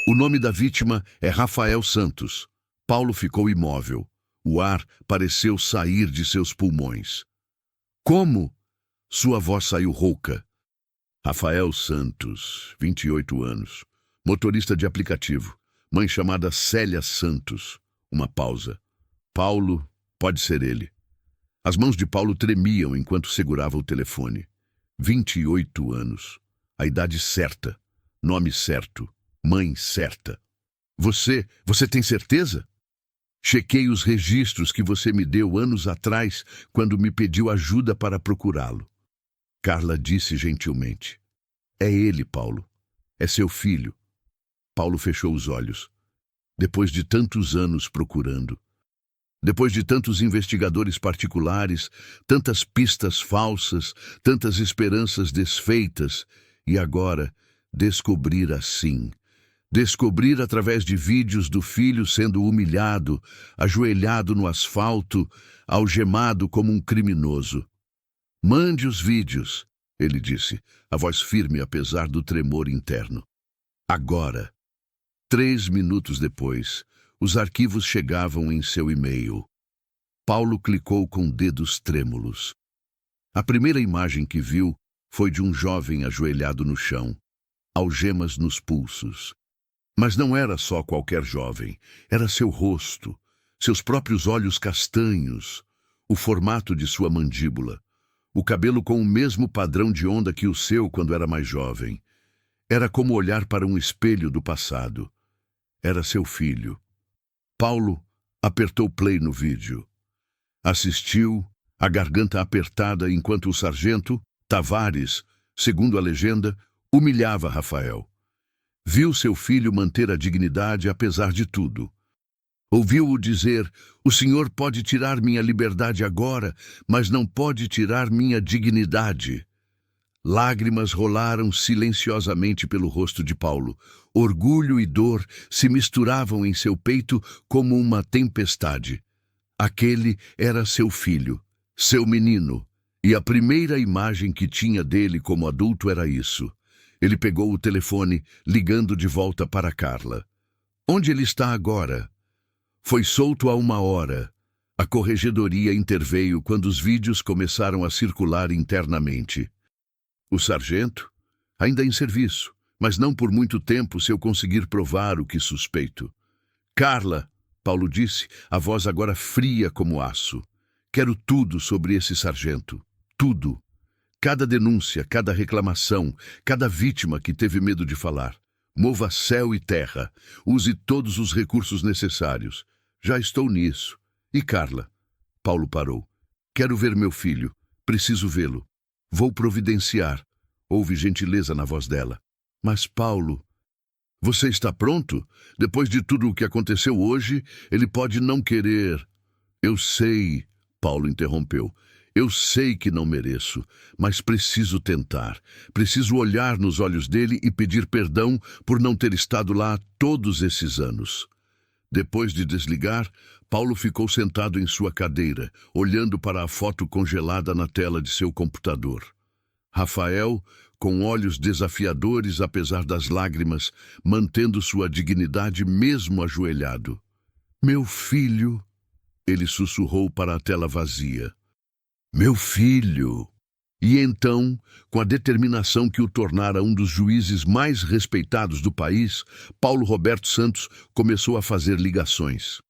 o nome da vítima é Rafael Santos. Paulo ficou imóvel. O ar pareceu sair de seus pulmões. Como? Sua voz saiu rouca. Rafael Santos, 28 anos. Motorista de aplicativo. Mãe chamada Célia Santos. Uma pausa. Paulo, pode ser ele. As mãos de Paulo tremiam enquanto segurava o telefone. 28 anos. A idade certa. Nome certo. Mãe certa. Você tem certeza? Chequei os registros que você me deu anos atrás quando me pediu ajuda para procurá-lo. Carla disse gentilmente. É ele, Paulo. É seu filho. Paulo fechou os olhos. Depois de tantos anos procurando. Depois de tantos investigadores particulares, tantas pistas falsas, tantas esperanças desfeitas, e agora descobrir assim. Descobrir através de vídeos do filho sendo humilhado, ajoelhado no asfalto, algemado como um criminoso. Mande os vídeos, ele disse, a voz firme apesar do tremor interno. Agora. 3 minutos depois, os arquivos chegavam em seu e-mail. Paulo clicou com dedos trêmulos. A primeira imagem que viu foi de um jovem ajoelhado no chão, algemas nos pulsos. Mas não era só qualquer jovem, era seu rosto, seus próprios olhos castanhos, o formato de sua mandíbula, o cabelo com o mesmo padrão de onda que o seu quando era mais jovem. Era como olhar para um espelho do passado. Era seu filho. Paulo apertou play no vídeo. Assistiu, a garganta apertada enquanto o sargento, Tavares, segundo a legenda, humilhava Rafael. Viu seu filho manter a dignidade apesar de tudo. Ouviu-o dizer, o senhor pode tirar minha liberdade agora, mas não pode tirar minha dignidade. Lágrimas rolaram silenciosamente pelo rosto de Paulo. Orgulho e dor se misturavam em seu peito como uma tempestade. Aquele era seu filho, seu menino, e a primeira imagem que tinha dele como adulto era isso. Ele pegou o telefone, ligando de volta para Carla. Onde ele está agora? Foi solto há 1 hora. A corregedoria interveio quando os vídeos começaram a circular internamente. O sargento? Ainda em serviço, mas não por muito tempo se eu conseguir provar o que suspeito. Carla, Paulo disse, a voz agora fria como aço. Quero tudo sobre esse sargento. Tudo. Cada denúncia, cada reclamação, cada vítima que teve medo de falar. Mova céu e terra. Use todos os recursos necessários. Já estou nisso. E Carla? Paulo parou. Quero ver meu filho. Preciso vê-lo. Vou providenciar. Houve gentileza na voz dela. Mas, Paulo, você está pronto? Depois de tudo o que aconteceu hoje, ele pode não querer. Eu sei, Paulo interrompeu. Eu sei que não mereço, mas preciso tentar. Preciso olhar nos olhos dele e pedir perdão por não ter estado lá todos esses anos. Depois de desligar, Paulo ficou sentado em sua cadeira, olhando para a foto congelada na tela de seu computador. Rafael, com olhos desafiadores apesar das lágrimas, mantendo sua dignidade mesmo ajoelhado. Meu filho, ele sussurrou para a tela vazia. Meu filho! E então, com a determinação que o tornara um dos juízes mais respeitados do país, Paulo Roberto Santos começou a fazer ligações.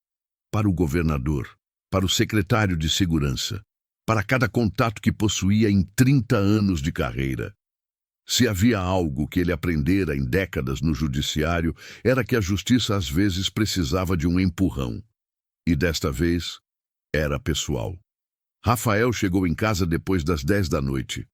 Para o governador, para o secretário de segurança, para cada contato que possuía em 30 anos de carreira. Se havia algo que ele aprendera em décadas no judiciário, era que a justiça às vezes precisava de um empurrão. E desta vez, era pessoal. Rafael chegou em casa depois das 10 da noite.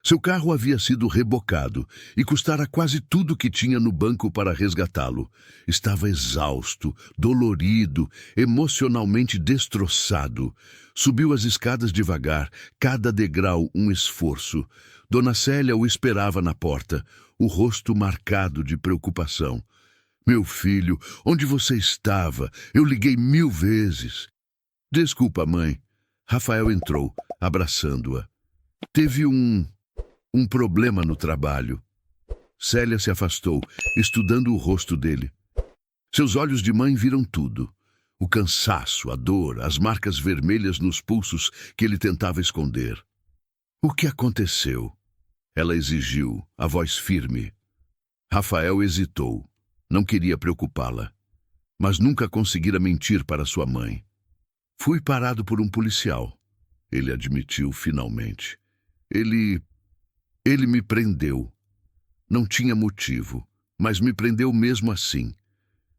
Seu carro havia sido rebocado e custara quase tudo que tinha no banco para resgatá-lo. Estava exausto, dolorido, emocionalmente destroçado. Subiu as escadas devagar, cada degrau um esforço. Dona Célia o esperava na porta, o rosto marcado de preocupação. Meu filho, onde você estava? Eu liguei 1000 vezes. Desculpa, mãe. Rafael entrou, abraçando-a. Teve um problema no trabalho. Célia se afastou, estudando o rosto dele. Seus olhos de mãe viram tudo. O cansaço, a dor, as marcas vermelhas nos pulsos que ele tentava esconder. O que aconteceu? Ela exigiu, a voz firme. Rafael hesitou. Não queria preocupá-la, mas nunca conseguira mentir para sua mãe. Fui parado por um policial, ele admitiu finalmente. Ele me prendeu. Não tinha motivo, mas me prendeu mesmo assim.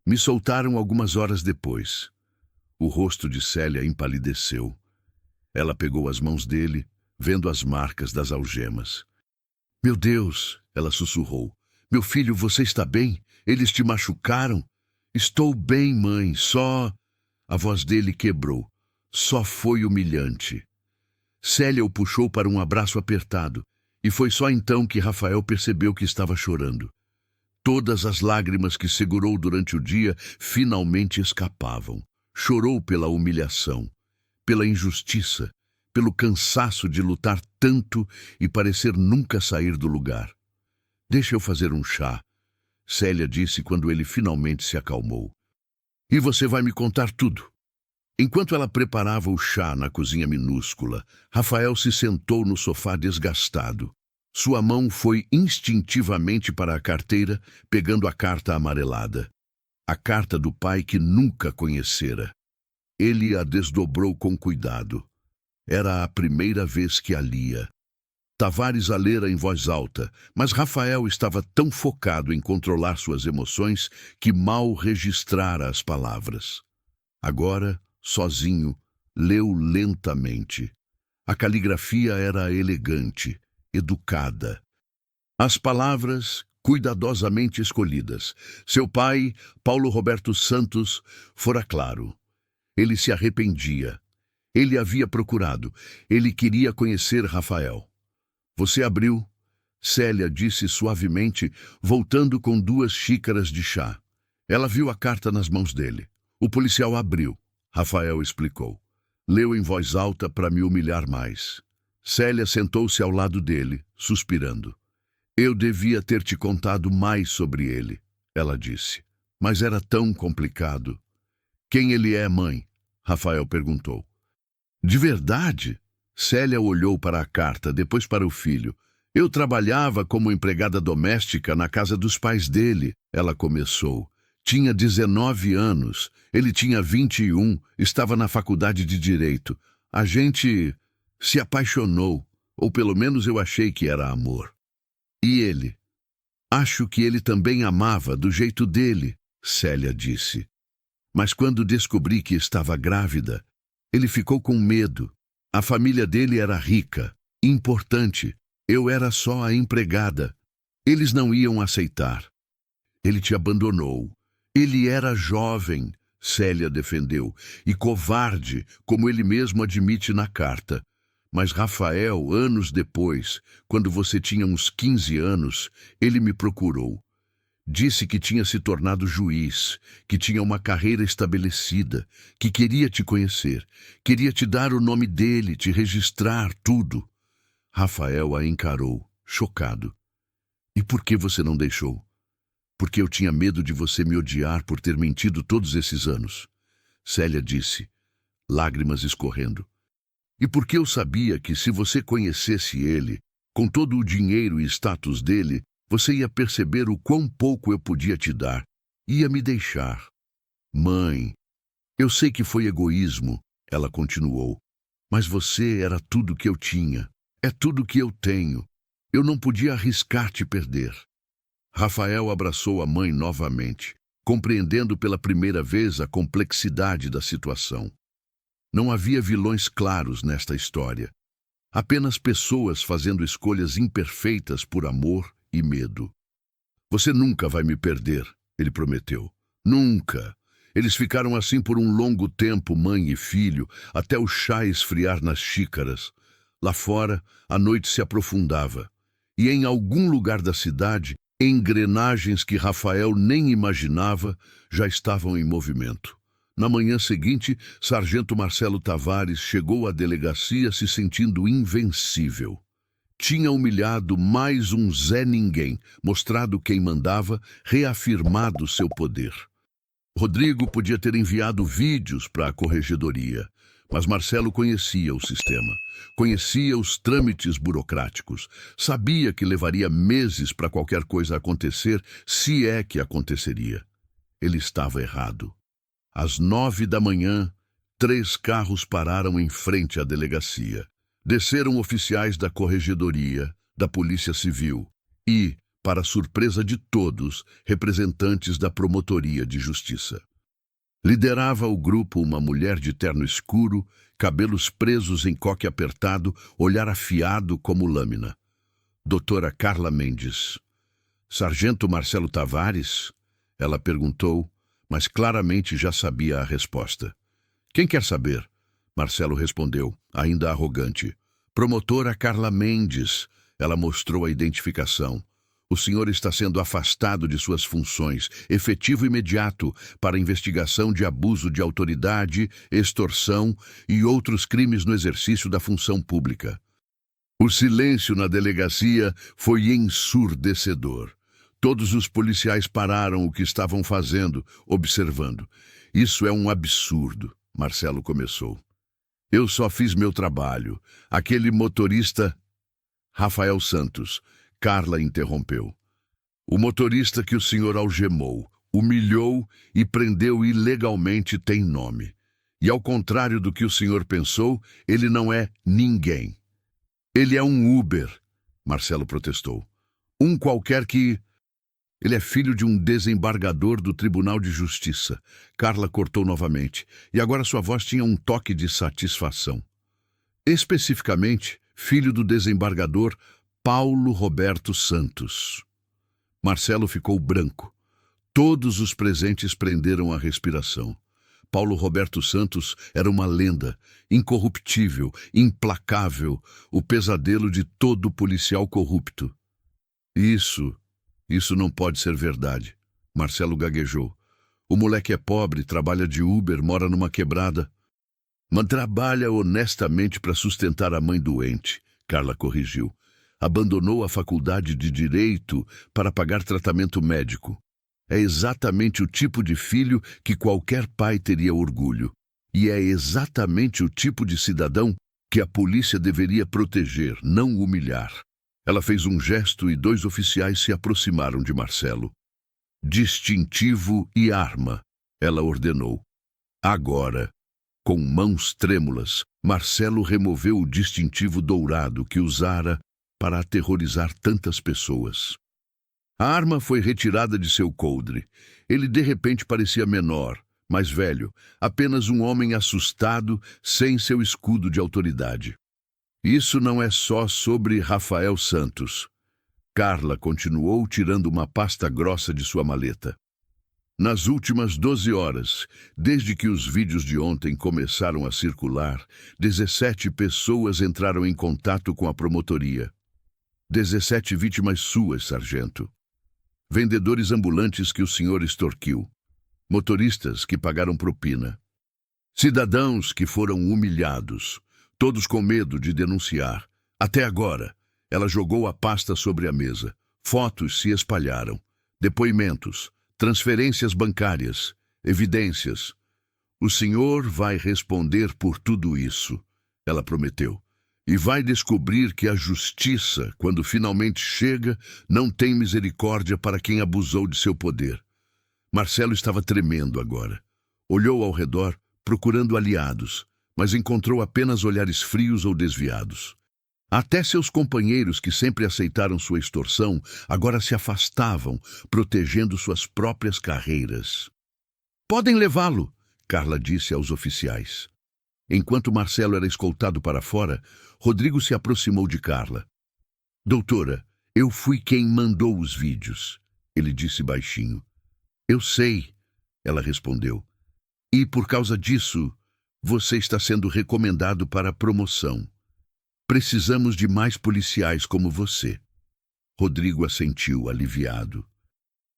Me soltaram algumas horas depois. O rosto de Célia empalideceu. Ela pegou as mãos dele, vendo as marcas das algemas. Meu Deus, ela sussurrou. Meu filho, você está bem? Eles te machucaram? Estou bem, mãe, só... A voz dele quebrou. Só foi humilhante. Célia o puxou para um abraço apertado, e foi só então que Rafael percebeu que estava chorando. Todas as lágrimas que segurou durante o dia finalmente escapavam. Chorou pela humilhação, pela injustiça, pelo cansaço de lutar tanto e parecer nunca sair do lugar. Deixa eu fazer um chá, Célia disse quando ele finalmente se acalmou. E você vai me contar tudo. Enquanto ela preparava o chá na cozinha minúscula, Rafael se sentou no sofá desgastado. Sua mão foi instintivamente para a carteira, pegando a carta amarelada. A carta do pai que nunca conhecera. Ele a desdobrou com cuidado. Era a primeira vez que a lia. Tavares a lera em voz alta, mas Rafael estava tão focado em controlar suas emoções que mal registrara as palavras. Agora, sozinho, leu lentamente. A caligrafia era elegante, educada. As palavras, cuidadosamente escolhidas. Seu pai, Paulo Roberto Santos, fora claro. Ele se arrependia. Ele havia procurado. Ele queria conhecer Rafael. Você abriu? Célia disse suavemente, voltando com 2 xícaras de chá. Ela viu a carta nas mãos dele. O policial abriu. Rafael explicou. Leu em voz alta para me humilhar mais. Célia sentou-se ao lado dele, suspirando. Eu devia ter te contado mais sobre ele, ela disse. Mas era tão complicado. Quem ele é, mãe? Rafael perguntou. De verdade? Célia olhou para a carta, depois para o filho. Eu trabalhava como empregada doméstica na casa dos pais dele, ela começou. Tinha 19 anos, ele tinha 21, estava na faculdade de Direito. A gente se apaixonou, ou pelo menos eu achei que era amor. E ele? Acho que ele também amava do jeito dele, Célia disse. Mas quando descobri que estava grávida, ele ficou com medo. A família dele era rica, importante. Eu era só a empregada. Eles não iam aceitar. Ele te abandonou. Ele era jovem, Célia defendeu, e covarde, como ele mesmo admite na carta. Mas Rafael, anos depois, quando você tinha uns 15 anos, ele me procurou. Disse que tinha se tornado juiz, que tinha uma carreira estabelecida, que queria te conhecer, queria te dar o nome dele, te registrar tudo. Rafael a encarou, chocado. E por que você não deixou? Porque eu tinha medo de você me odiar por ter mentido todos esses anos. Célia disse, lágrimas escorrendo. E porque eu sabia que se você conhecesse ele, com todo o dinheiro e status dele, você ia perceber o quão pouco eu podia te dar. Ia me deixar. Mãe, eu sei que foi egoísmo, ela continuou. Mas você era tudo que eu tinha. É tudo que eu tenho. Eu não podia arriscar te perder. Rafael abraçou a mãe novamente, compreendendo pela primeira vez a complexidade da situação. Não havia vilões claros nesta história. Apenas pessoas fazendo escolhas imperfeitas por amor e medo. Você nunca vai me perder, ele prometeu. Nunca. Eles ficaram assim por um longo tempo, mãe e filho, até o chá esfriar nas xícaras. Lá fora, a noite se aprofundava. E em algum lugar da cidade, engrenagens que Rafael nem imaginava já estavam em movimento. Na manhã seguinte, Sargento Marcelo Tavares chegou à delegacia se sentindo invencível. Tinha humilhado mais um Zé Ninguém, mostrado quem mandava, reafirmado seu poder. Rodrigo podia ter enviado vídeos para a corregedoria, mas Marcelo conhecia o sistema, conhecia os trâmites burocráticos, sabia que levaria meses para qualquer coisa acontecer, se é que aconteceria. Ele estava errado. Às 9 da manhã, 3 carros pararam em frente à delegacia. Desceram oficiais da corregedoria, da Polícia Civil e, para surpresa de todos, representantes da Promotoria de Justiça. Liderava o grupo uma mulher de terno escuro, cabelos presos em coque apertado, olhar afiado como lâmina. Doutora Carla Mendes. Sargento Marcelo Tavares? Ela perguntou, mas claramente já sabia a resposta. Quem quer saber? Marcelo respondeu, ainda arrogante. Promotora Carla Mendes. Ela mostrou a identificação. O senhor está sendo afastado de suas funções, efetivo imediato, para investigação de abuso de autoridade, extorsão e outros crimes no exercício da função pública. O silêncio na delegacia foi ensurdecedor. Todos os policiais pararam o que estavam fazendo, observando. Isso é um absurdo, Marcelo começou. Eu só fiz meu trabalho. Aquele motorista... Rafael Santos. Carla interrompeu. O motorista que o senhor algemou, humilhou e prendeu ilegalmente tem nome. E ao contrário do que o senhor pensou, ele não é ninguém. Ele é um Uber, Marcelo protestou. Um qualquer que... Ele é filho de um desembargador do Tribunal de Justiça. Carla cortou novamente, e agora sua voz tinha um toque de satisfação. Especificamente, filho do desembargador Paulo Roberto Santos. Marcelo ficou branco. Todos os presentes prenderam a respiração. Paulo Roberto Santos era uma lenda, incorruptível, implacável, o pesadelo de todo policial corrupto. Isso não pode ser verdade, Marcelo gaguejou. O moleque é pobre, trabalha de Uber, mora numa quebrada. Mas trabalha honestamente para sustentar a mãe doente, Carla corrigiu. Abandonou a faculdade de Direito para pagar tratamento médico. É exatamente o tipo de filho que qualquer pai teria orgulho. E é exatamente o tipo de cidadão que a polícia deveria proteger, não humilhar. Ela fez um gesto e 2 oficiais se aproximaram de Marcelo. Distintivo e arma, ela ordenou. Agora, com mãos trêmulas, Marcelo removeu o distintivo dourado que usara para aterrorizar tantas pessoas. A arma foi retirada de seu coldre. Ele de repente parecia menor, mais velho, apenas um homem assustado, sem seu escudo de autoridade. Isso não é só sobre Rafael Santos. Carla continuou tirando uma pasta grossa de sua maleta. Nas últimas 12 horas, desde que os vídeos de ontem começaram a circular, 17 pessoas entraram em contato com a promotoria. 17 vítimas suas, sargento. Vendedores ambulantes que o senhor extorquiu. Motoristas que pagaram propina. Cidadãos que foram humilhados, todos com medo de denunciar. Até agora, ela jogou a pasta sobre a mesa. Fotos se espalharam. Depoimentos, transferências bancárias, evidências. O senhor vai responder por tudo isso, ela prometeu. E vai descobrir que a justiça, quando finalmente chega, não tem misericórdia para quem abusou de seu poder. Marcelo estava tremendo agora. Olhou ao redor, procurando aliados, mas encontrou apenas olhares frios ou desviados. Até seus companheiros, que sempre aceitaram sua extorsão, agora se afastavam, protegendo suas próprias carreiras. Podem levá-lo, Carla disse aos oficiais. Enquanto Marcelo era escoltado para fora, Rodrigo se aproximou de Carla. Doutora, eu fui quem mandou os vídeos, ele disse baixinho. Eu sei, ela respondeu. E por causa disso, você está sendo recomendado para a promoção. Precisamos de mais policiais como você. Rodrigo assentiu, aliviado.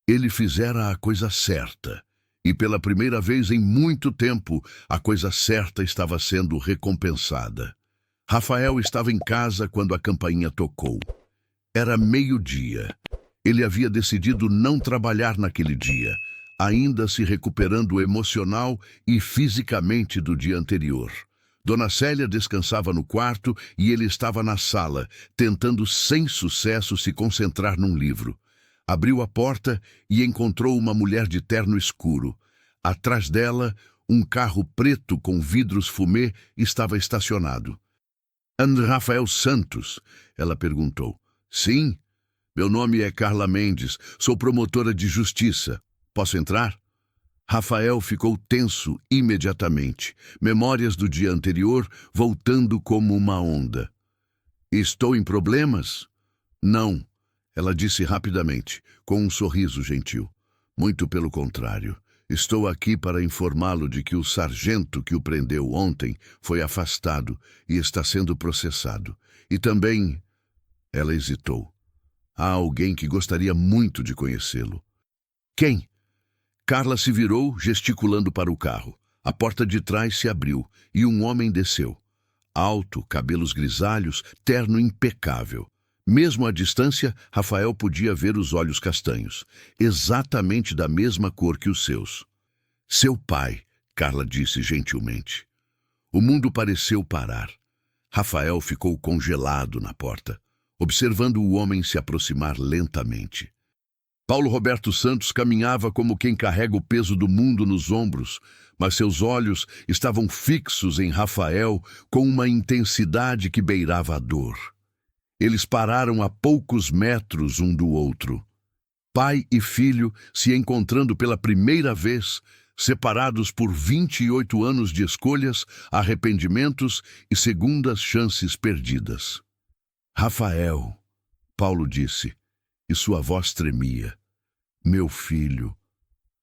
Ele fizera a coisa certa. E pela primeira vez em muito tempo, a coisa certa estava sendo recompensada. Rafael estava em casa quando a campainha tocou. Era meio-dia. Ele havia decidido não trabalhar naquele dia, ainda se recuperando emocional e fisicamente do dia anterior. Dona Célia descansava no quarto e ele estava na sala, tentando sem sucesso se concentrar num livro. Abriu a porta e encontrou uma mulher de terno escuro. Atrás dela, um carro preto com vidros fumê estava estacionado. Rafael Santos? Ela perguntou. Sim, meu nome é Carla Mendes, sou promotora de justiça. Posso entrar? Rafael ficou tenso imediatamente, memórias do dia anterior voltando como uma onda. Estou em problemas? Não, ela disse rapidamente, com um sorriso gentil. Muito pelo contrário. Estou aqui para informá-lo de que o sargento que o prendeu ontem foi afastado e está sendo processado. E também... Ela hesitou. Há alguém que gostaria muito de conhecê-lo. Quem? Carla se virou, gesticulando para o carro. A porta de trás se abriu e um homem desceu. Alto, cabelos grisalhos, terno impecável. Mesmo à distância, Rafael podia ver os olhos castanhos, exatamente da mesma cor que os seus. Seu pai, Carla disse gentilmente. O mundo pareceu parar. Rafael ficou congelado na porta, observando o homem se aproximar lentamente. Paulo Roberto Santos caminhava como quem carrega o peso do mundo nos ombros, mas seus olhos estavam fixos em Rafael com uma intensidade que beirava a dor. Eles pararam a poucos metros um do outro. Pai e filho se encontrando pela primeira vez, separados por 28 anos de escolhas, arrependimentos e segundas chances perdidas. Rafael, Paulo disse, e sua voz tremia. Meu filho.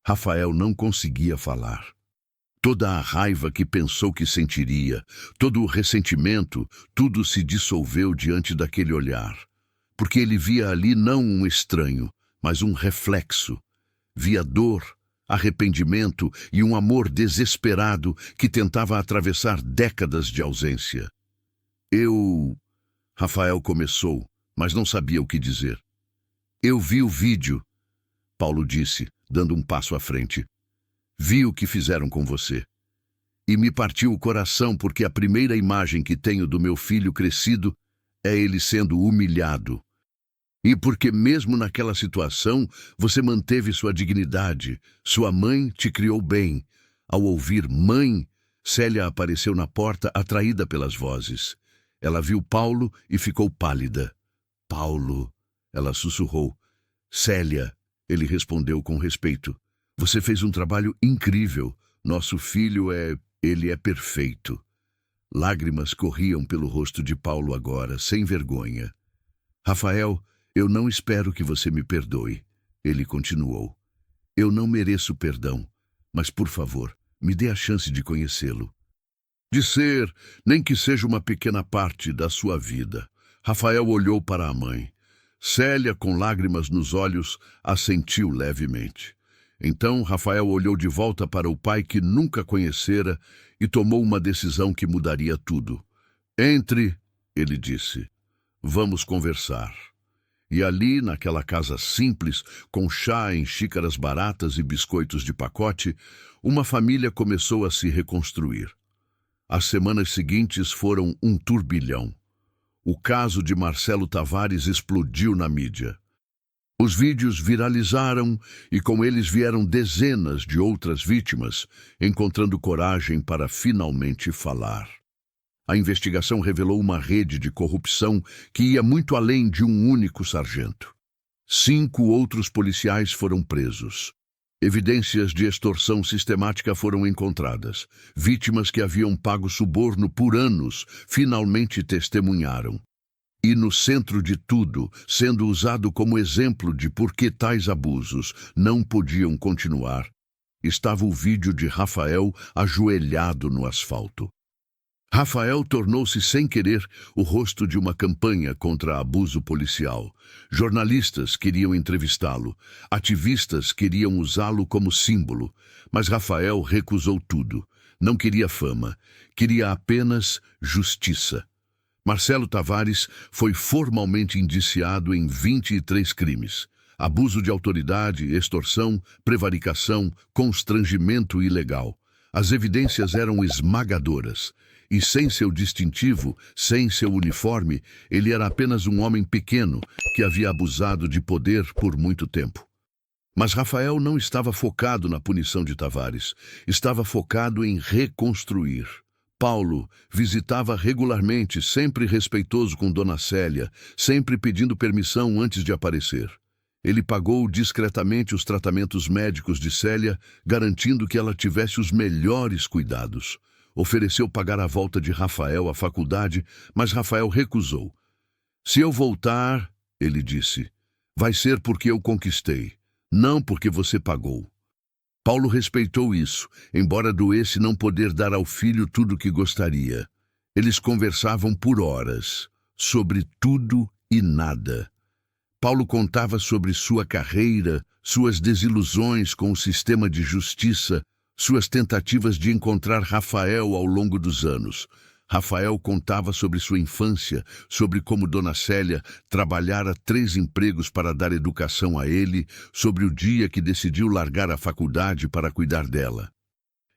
Rafael não conseguia falar. Toda a raiva que pensou que sentiria, todo o ressentimento, tudo se dissolveu diante daquele olhar. Porque ele via ali não um estranho, mas um reflexo. Via dor, arrependimento e um amor desesperado que tentava atravessar décadas de ausência. Rafael começou, mas não sabia o que dizer. Eu vi o vídeo, Paulo disse, dando um passo à frente. Vi o que fizeram com você. E me partiu o coração porque a primeira imagem que tenho do meu filho crescido é ele sendo humilhado. E porque mesmo naquela situação você manteve sua dignidade. Sua mãe te criou bem. Ao ouvir mãe, Célia apareceu na porta atraída pelas vozes. Ela viu Paulo e ficou pálida. Paulo, ela sussurrou. Célia, ele respondeu com respeito. Você fez um trabalho incrível. Nosso filho ele é perfeito. Lágrimas corriam pelo rosto de Paulo agora, sem vergonha. Rafael, eu não espero que você me perdoe. Ele continuou. Eu não mereço perdão, mas por favor, me dê a chance de conhecê-lo. De ser, nem que seja uma pequena parte da sua vida. Rafael olhou para a mãe. Célia, com lágrimas nos olhos, assentiu levemente. Então, Rafael olhou de volta para o pai que nunca conhecera e tomou uma decisão que mudaria tudo. Entre, ele disse. Vamos conversar. E ali, naquela casa simples, com chá em xícaras baratas e biscoitos de pacote, uma família começou a se reconstruir. As semanas seguintes foram um turbilhão. O caso de Marcelo Tavares explodiu na mídia. Os vídeos viralizaram e com eles vieram dezenas de outras vítimas, encontrando coragem para finalmente falar. A investigação revelou uma rede de corrupção que ia muito além de um único sargento. 5 outros policiais foram presos. Evidências de extorsão sistemática foram encontradas. Vítimas que haviam pago suborno por anos finalmente testemunharam. E no centro de tudo, sendo usado como exemplo de por que tais abusos não podiam continuar, estava o vídeo de Rafael ajoelhado no asfalto. Rafael tornou-se sem querer o rosto de uma campanha contra abuso policial. Jornalistas queriam entrevistá-lo, ativistas queriam usá-lo como símbolo, mas Rafael recusou tudo. Não queria fama, queria apenas justiça. Marcelo Tavares foi formalmente indiciado em 23 crimes. Abuso de autoridade, extorsão, prevaricação, constrangimento ilegal. As evidências eram esmagadoras. E sem seu distintivo, sem seu uniforme, ele era apenas um homem pequeno que havia abusado de poder por muito tempo. Mas Rafael não estava focado na punição de Tavares, estava focado em reconstruir. Paulo visitava regularmente, sempre respeitoso com Dona Célia, sempre pedindo permissão antes de aparecer. Ele pagou discretamente os tratamentos médicos de Célia, garantindo que ela tivesse os melhores cuidados. Ofereceu pagar a volta de Rafael à faculdade, mas Rafael recusou. Se eu voltar, ele disse, vai ser porque eu conquistei, não porque você pagou. Paulo respeitou isso, embora doesse não poder dar ao filho tudo o que gostaria. Eles conversavam por horas, sobre tudo e nada. Paulo contava sobre sua carreira, suas desilusões com o sistema de justiça, suas tentativas de encontrar Rafael ao longo dos anos. Rafael contava sobre sua infância, sobre como Dona Célia trabalhara 3 empregos para dar educação a ele, sobre o dia que decidiu largar a faculdade para cuidar dela.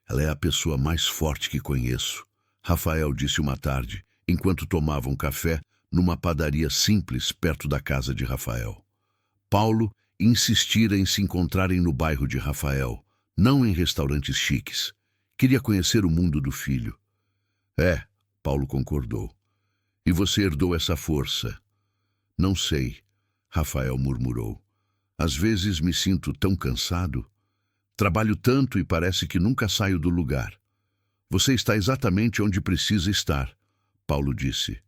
Ela é a pessoa mais forte que conheço, Rafael disse uma tarde, enquanto tomavam café numa padaria simples perto da casa de Rafael. Paulo insistira em se encontrarem no bairro de Rafael, não em restaurantes chiques. Queria conhecer o mundo do filho. É, Paulo concordou. E você herdou essa força? Não sei, Rafael murmurou. Às vezes me sinto tão cansado. Trabalho tanto e parece que nunca saio do lugar. Você está exatamente onde precisa estar, Paulo disse.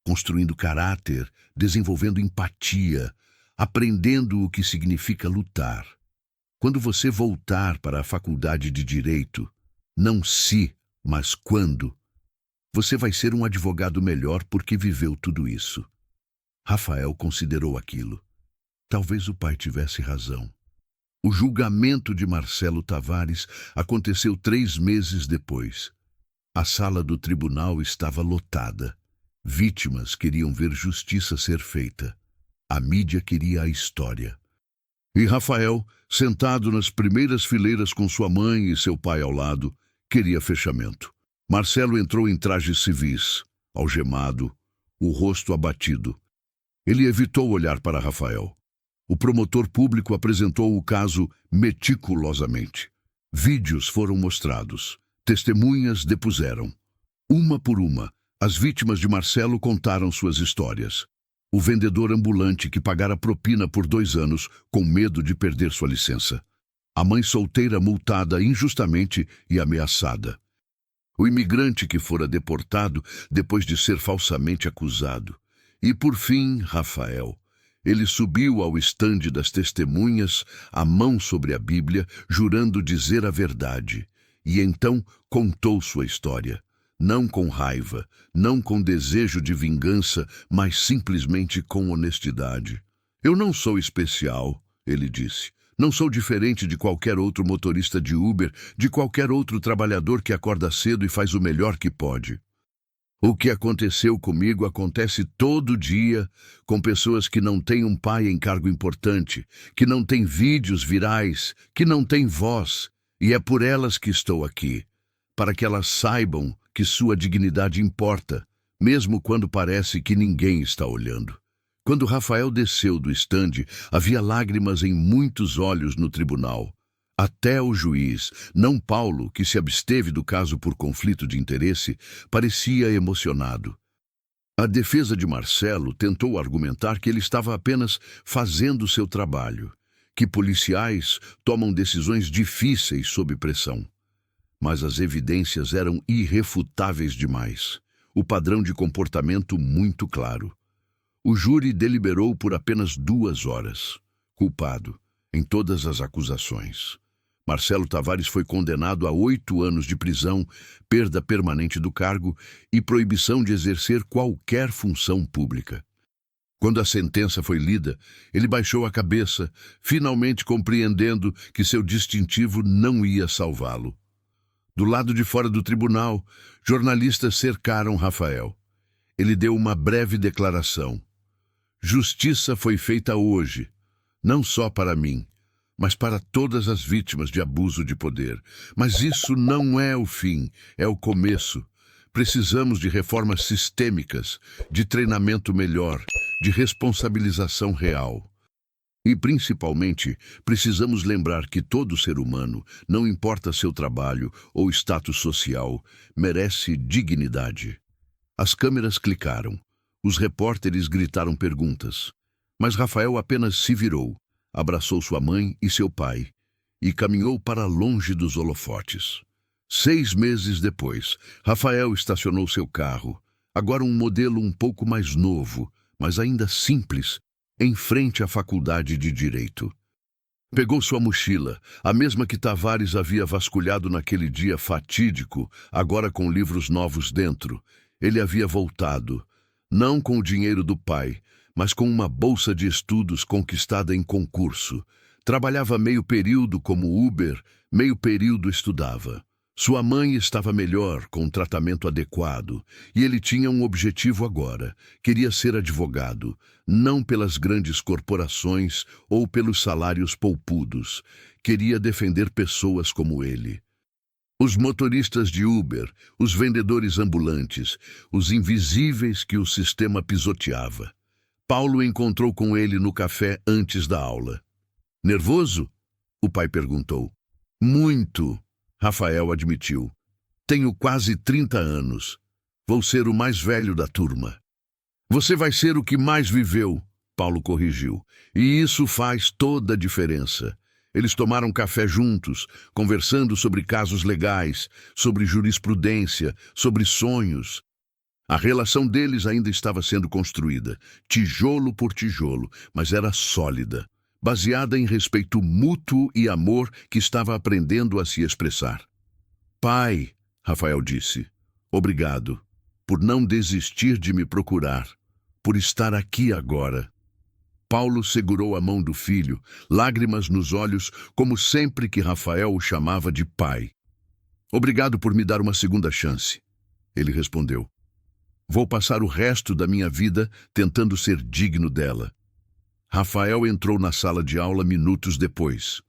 Construindo caráter, desenvolvendo empatia, aprendendo o que significa lutar. Quando você voltar para a faculdade de Direito, não se, mas quando, você vai ser um advogado melhor porque viveu tudo isso. Rafael considerou aquilo. Talvez o pai tivesse razão. O julgamento de Marcelo Tavares aconteceu 3 meses depois. A sala do tribunal estava lotada. Vítimas queriam ver justiça ser feita. A mídia queria a história. E Rafael, sentado nas primeiras fileiras com sua mãe e seu pai ao lado, queria fechamento. Marcelo entrou em trajes civis, algemado, o rosto abatido. Ele evitou olhar para Rafael. O promotor público apresentou o caso meticulosamente. Vídeos foram mostrados. Testemunhas depuseram. Uma por uma, as vítimas de Marcelo contaram suas histórias. O vendedor ambulante que pagara propina por 2 anos com medo de perder sua licença. A mãe solteira multada injustamente e ameaçada. O imigrante que fora deportado depois de ser falsamente acusado. E, por fim, Rafael. Ele subiu ao estande das testemunhas, a mão sobre a Bíblia, jurando dizer a verdade. E então contou sua história. Não com raiva, não com desejo de vingança, mas simplesmente com honestidade. Eu não sou especial, ele disse. Não sou diferente de qualquer outro motorista de Uber, de qualquer outro trabalhador que acorda cedo e faz o melhor que pode. O que aconteceu comigo acontece todo dia com pessoas que não têm um pai em cargo importante, que não têm vídeos virais, que não têm voz, e é por elas que estou aqui, para que elas saibam que sua dignidade importa, mesmo quando parece que ninguém está olhando. Quando Rafael desceu do estande, havia lágrimas em muitos olhos no tribunal. Até o juiz, não Paulo, que se absteve do caso por conflito de interesse, parecia emocionado. A defesa de Marcelo tentou argumentar que ele estava apenas fazendo seu trabalho, que policiais tomam decisões difíceis sob pressão. Mas as evidências eram irrefutáveis demais. O padrão de comportamento muito claro. O júri deliberou por apenas 2 horas. Culpado em todas as acusações. Marcelo Tavares foi condenado a 8 anos de prisão, perda permanente do cargo e proibição de exercer qualquer função pública. Quando a sentença foi lida, ele baixou a cabeça, finalmente compreendendo que seu distintivo não ia salvá-lo. Do lado de fora do tribunal, jornalistas cercaram Rafael. Ele deu uma breve declaração. Justiça foi feita hoje, não só para mim, mas para todas as vítimas de abuso de poder. Mas isso não é o fim, é o começo. Precisamos de reformas sistêmicas, de treinamento melhor, de responsabilização real. E, principalmente, precisamos lembrar que todo ser humano, não importa seu trabalho ou status social, merece dignidade. As câmeras clicaram. Os repórteres gritaram perguntas. Mas Rafael apenas se virou, abraçou sua mãe e seu pai e caminhou para longe dos holofotes. 6 meses depois, Rafael estacionou seu carro, agora um modelo um pouco mais novo, mas ainda simples, em frente à Faculdade de Direito. Pegou sua mochila, a mesma que Tavares havia vasculhado naquele dia fatídico, agora com livros novos dentro. Ele havia voltado, não com o dinheiro do pai, mas com uma bolsa de estudos conquistada em concurso. Trabalhava meio período como Uber, meio período estudava. Sua mãe estava melhor, com um tratamento adequado, e ele tinha um objetivo agora. Queria ser advogado, não pelas grandes corporações ou pelos salários poupudos. Queria defender pessoas como ele. Os motoristas de Uber, os vendedores ambulantes, os invisíveis que o sistema pisoteava. Paulo encontrou com ele no café antes da aula. Nervoso? O pai perguntou. Muito. Rafael admitiu. Tenho quase 30 anos. Vou ser o mais velho da turma. Você vai ser o que mais viveu, Paulo corrigiu. E isso faz toda a diferença. Eles tomaram café juntos, conversando sobre casos legais, sobre jurisprudência, sobre sonhos. A relação deles ainda estava sendo construída, tijolo por tijolo, mas era sólida. Baseada em respeito mútuo e amor que estava aprendendo a se expressar. Pai, Rafael disse, obrigado por não desistir de me procurar, por estar aqui agora. Paulo segurou a mão do filho, lágrimas nos olhos, como sempre que Rafael o chamava de pai. Obrigado por me dar uma segunda chance, ele respondeu. Vou passar o resto da minha vida tentando ser digno dela. Rafael entrou na sala de aula minutos depois.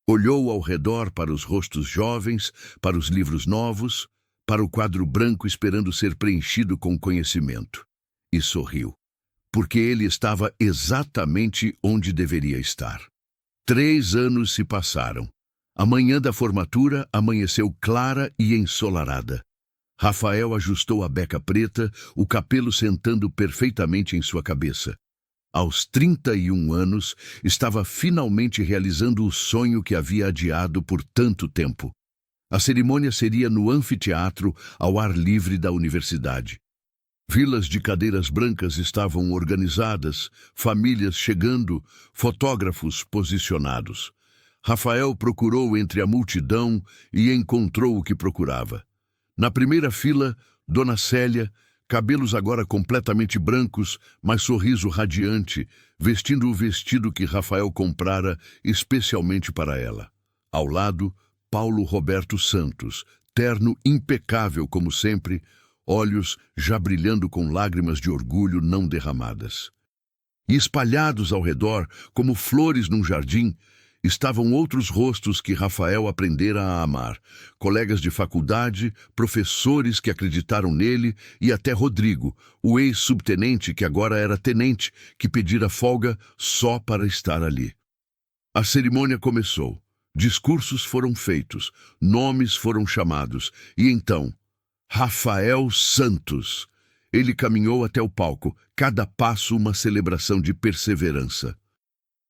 Olhou ao redor para os rostos jovens, para os livros novos, para o quadro branco esperando ser preenchido com conhecimento. E sorriu, porque ele estava exatamente onde deveria estar. 3 anos se passaram. A manhã da formatura amanheceu clara e ensolarada. Rafael ajustou a beca preta, o cabelo sentando perfeitamente em sua cabeça. Aos 31 anos, estava finalmente realizando o sonho que havia adiado por tanto tempo. A cerimônia seria no anfiteatro, ao ar livre da universidade. Filas de cadeiras brancas estavam organizadas, famílias chegando, fotógrafos posicionados. Rafael procurou entre a multidão e encontrou o que procurava. Na primeira fila, Dona Célia, cabelos agora completamente brancos, mas sorriso radiante, vestindo o vestido que Rafael comprara especialmente para ela. Ao lado, Paulo Roberto Santos, terno impecável como sempre, olhos já brilhando com lágrimas de orgulho não derramadas. E espalhados ao redor, como flores num jardim, estavam outros rostos que Rafael aprendera a amar, colegas de faculdade, professores que acreditaram nele e até Rodrigo, o ex-subtenente que agora era tenente, que pedira folga só para estar ali. A cerimônia começou, discursos foram feitos, nomes foram chamados, e então, Rafael Santos. Ele caminhou até o palco, cada passo uma celebração de perseverança.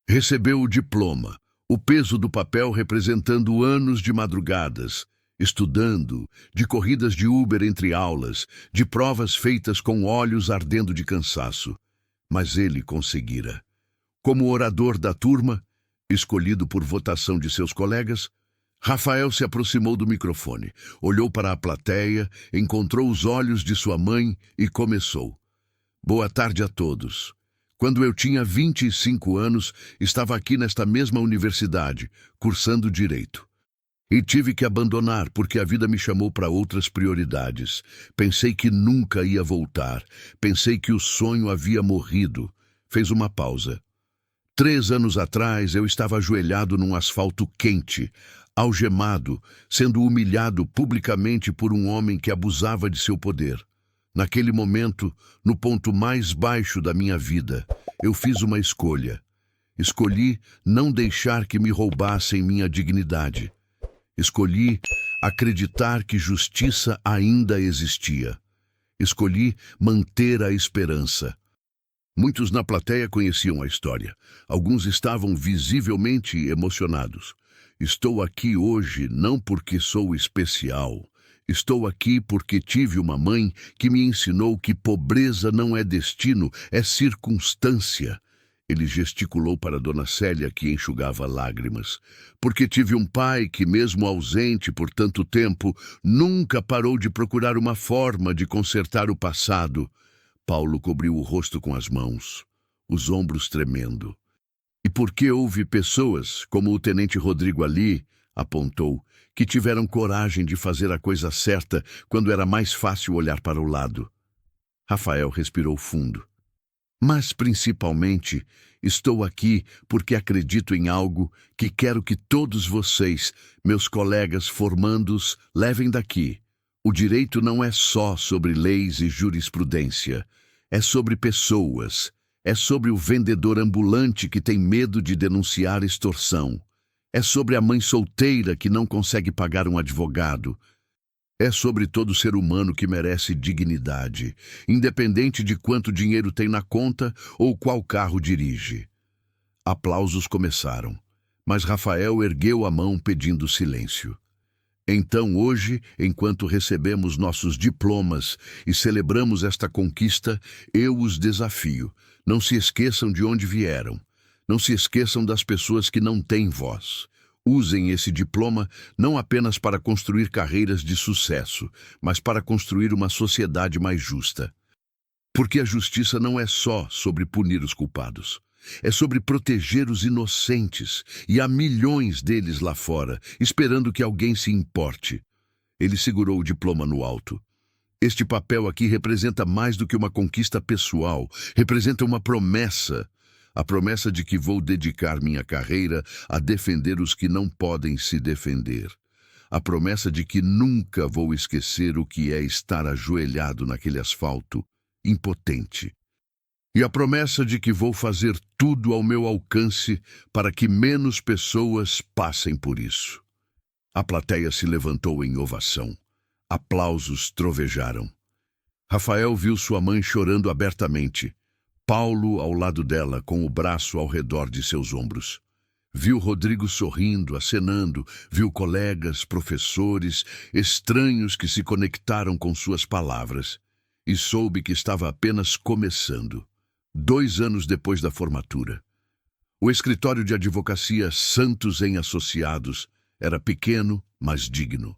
Recebeu o diploma, o peso do papel representando anos de madrugadas, estudando, de corridas de Uber entre aulas, de provas feitas com olhos ardendo de cansaço. Mas ele conseguira. Como orador da turma, escolhido por votação de seus colegas, Rafael se aproximou do microfone, olhou para a plateia, encontrou os olhos de sua mãe e começou. Boa tarde a todos. Quando eu tinha 25 anos, estava aqui nesta mesma universidade, cursando Direito. E tive que abandonar porque a vida me chamou para outras prioridades. Pensei que nunca ia voltar. Pensei que o sonho havia morrido. Fez uma pausa. 3 anos atrás, eu estava ajoelhado num asfalto quente, algemado, sendo humilhado publicamente por um homem que abusava de seu poder. Naquele momento, no ponto mais baixo da minha vida, eu fiz uma escolha. Escolhi não deixar que me roubassem minha dignidade. Escolhi acreditar que justiça ainda existia. Escolhi manter a esperança. Muitos na plateia conheciam a história. Alguns estavam visivelmente emocionados. Estou aqui hoje não porque sou especial. Estou aqui porque tive uma mãe que me ensinou que pobreza não é destino, é circunstância. Ele gesticulou para Dona Célia, que enxugava lágrimas. Porque tive um pai que, mesmo ausente por tanto tempo, nunca parou de procurar uma forma de consertar o passado. Paulo cobriu o rosto com as mãos, os ombros tremendo. E porque houve pessoas, como o tenente Rodrigo ali, apontou, que tiveram coragem de fazer a coisa certa quando era mais fácil olhar para o lado. Rafael respirou fundo. Mas, principalmente, estou aqui porque acredito em algo que quero que todos vocês, meus colegas formandos, levem daqui. O direito não é só sobre leis e jurisprudência. É sobre pessoas. É sobre o vendedor ambulante que tem medo de denunciar extorsão. É sobre a mãe solteira que não consegue pagar um advogado. É sobre todo ser humano que merece dignidade, independente de quanto dinheiro tem na conta ou qual carro dirige. Aplausos começaram, mas Rafael ergueu a mão pedindo silêncio. Então hoje, enquanto recebemos nossos diplomas e celebramos esta conquista, eu os desafio. Não se esqueçam de onde vieram. Não se esqueçam das pessoas que não têm voz. Usem esse diploma não apenas para construir carreiras de sucesso, mas para construir uma sociedade mais justa. Porque a justiça não é só sobre punir os culpados. É sobre proteger os inocentes, e há milhões deles lá fora, esperando que alguém se importe. Ele segurou o diploma no alto. Este papel aqui representa mais do que uma conquista pessoal, representa uma promessa. A promessa de que vou dedicar minha carreira a defender os que não podem se defender. A promessa de que nunca vou esquecer o que é estar ajoelhado naquele asfalto, impotente. E a promessa de que vou fazer tudo ao meu alcance para que menos pessoas passem por isso. A plateia se levantou em ovação. Aplausos trovejaram. Rafael viu sua mãe chorando abertamente. Paulo ao lado dela, com o braço ao redor de seus ombros. Viu Rodrigo sorrindo, acenando, viu colegas, professores, estranhos que se conectaram com suas palavras. E soube que estava apenas começando. 2 anos depois da formatura. O escritório de advocacia Santos em Associados era pequeno, mas digno.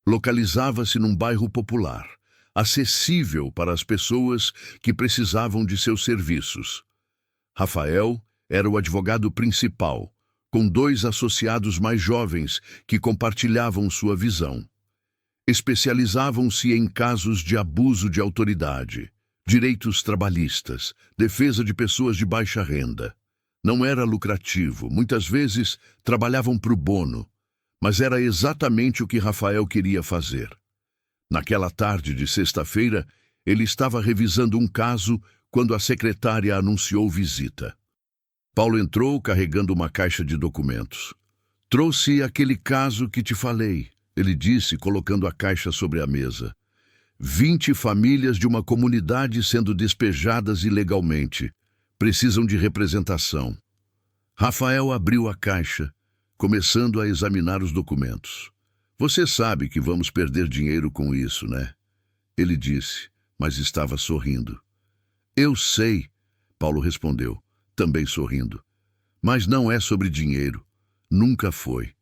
Localizava-se num bairro popular, acessível para as pessoas que precisavam de seus serviços. Rafael era o advogado principal, com 2 associados mais jovens que compartilhavam sua visão. Especializavam-se em casos de abuso de autoridade, direitos trabalhistas, defesa de pessoas de baixa renda. Não era lucrativo, muitas vezes trabalhavam pro bono, mas era exatamente o que Rafael queria fazer. Naquela tarde de sexta-feira, ele estava revisando um caso quando a secretária anunciou visita. Paulo entrou carregando uma caixa de documentos. "Trouxe aquele caso que te falei", ele disse, colocando a caixa sobre a mesa. 20 famílias de uma comunidade sendo despejadas ilegalmente. Precisam de representação. Rafael abriu a caixa, começando a examinar os documentos. Você sabe que vamos perder dinheiro com isso, né? Ele disse, mas estava sorrindo. Eu sei, Paulo respondeu, também sorrindo. Mas não é sobre dinheiro. Nunca foi.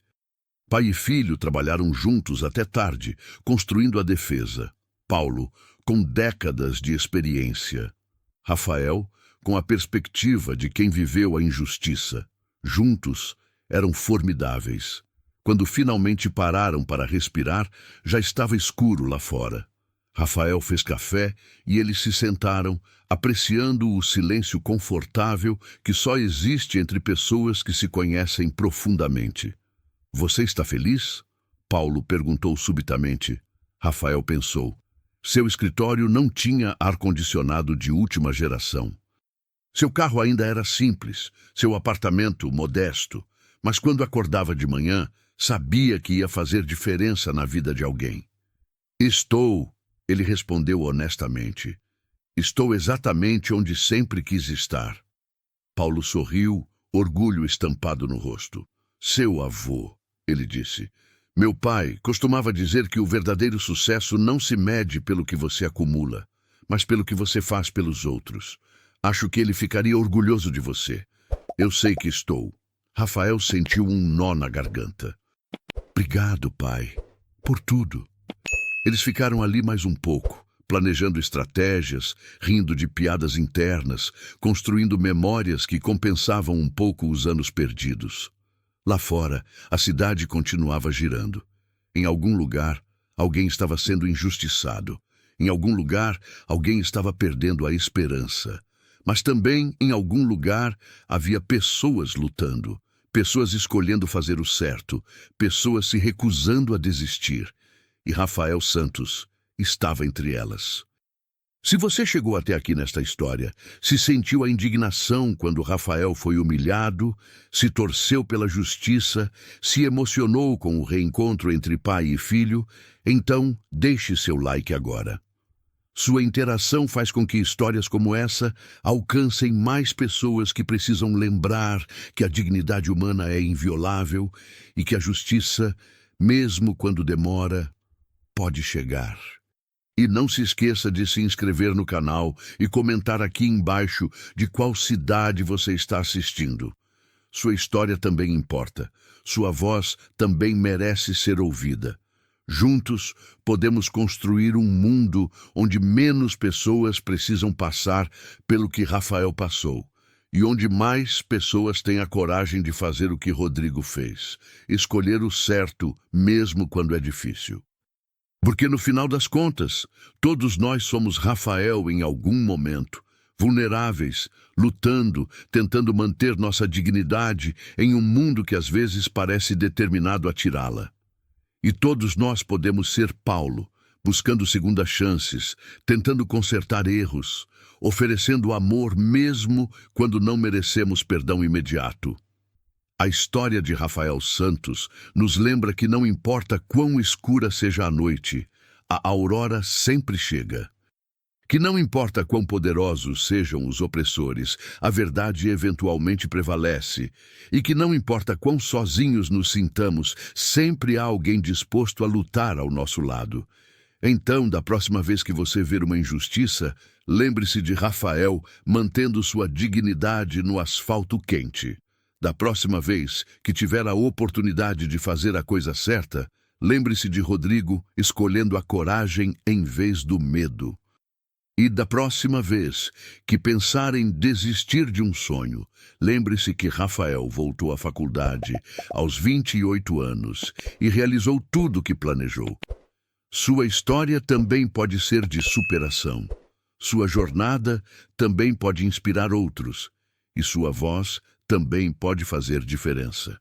Pai e filho trabalharam juntos até tarde, construindo a defesa. Paulo, com décadas de experiência. Rafael, com a perspectiva de quem viveu a injustiça. Juntos, eram formidáveis. Quando finalmente pararam para respirar, já estava escuro lá fora. Rafael fez café e eles se sentaram, apreciando o silêncio confortável que só existe entre pessoas que se conhecem profundamente. Você está feliz? Paulo perguntou subitamente. Rafael pensou. Seu escritório não tinha ar-condicionado de última geração. Seu carro ainda era simples, seu apartamento modesto, mas quando acordava de manhã, sabia que ia fazer diferença na vida de alguém. Estou, ele respondeu honestamente. Estou exatamente onde sempre quis estar. Paulo sorriu, orgulho estampado no rosto. Seu avô, ele disse. Meu pai costumava dizer que o verdadeiro sucesso não se mede pelo que você acumula, mas pelo que você faz pelos outros. Acho que ele ficaria orgulhoso de você. Eu sei que estou. Rafael sentiu um nó na garganta. Obrigado, pai, por tudo. Eles ficaram ali mais um pouco, planejando estratégias, rindo de piadas internas, construindo memórias que compensavam um pouco os anos perdidos. Lá fora, a cidade continuava girando. Em algum lugar, alguém estava sendo injustiçado. Em algum lugar, alguém estava perdendo a esperança. Mas também, em algum lugar, havia pessoas lutando, pessoas escolhendo fazer o certo, pessoas se recusando a desistir. E Rafael Santos estava entre elas. Se você chegou até aqui nesta história, se sentiu a indignação quando Rafael foi humilhado, se torceu pela justiça, se emocionou com o reencontro entre pai e filho, então deixe seu like agora. Sua interação faz com que histórias como essa alcancem mais pessoas que precisam lembrar que a dignidade humana é inviolável e que a justiça, mesmo quando demora, pode chegar. E não se esqueça de se inscrever no canal e comentar aqui embaixo de qual cidade você está assistindo. Sua história também importa. Sua voz também merece ser ouvida. Juntos, podemos construir um mundo onde menos pessoas precisam passar pelo que Rafael passou e onde mais pessoas têm a coragem de fazer o que Rodrigo fez, escolher o certo mesmo quando é difícil. Porque no final das contas, todos nós somos Rafael em algum momento, vulneráveis, lutando, tentando manter nossa dignidade em um mundo que às vezes parece determinado a tirá-la. E todos nós podemos ser Paulo, buscando segundas chances, tentando consertar erros, oferecendo amor mesmo quando não merecemos perdão imediato. A história de Rafael Santos nos lembra que não importa quão escura seja a noite, a aurora sempre chega. Que não importa quão poderosos sejam os opressores, a verdade eventualmente prevalece. E que não importa quão sozinhos nos sintamos, sempre há alguém disposto a lutar ao nosso lado. Então, da próxima vez que você ver uma injustiça, lembre-se de Rafael mantendo sua dignidade no asfalto quente. Da próxima vez que tiver a oportunidade de fazer a coisa certa, lembre-se de Rodrigo escolhendo a coragem em vez do medo. E da próxima vez que pensar em desistir de um sonho, lembre-se que Rafael voltou à faculdade aos 28 anos e realizou tudo o que planejou. Sua história também pode ser de superação. Sua jornada também pode inspirar outros. E sua voz também pode fazer diferença.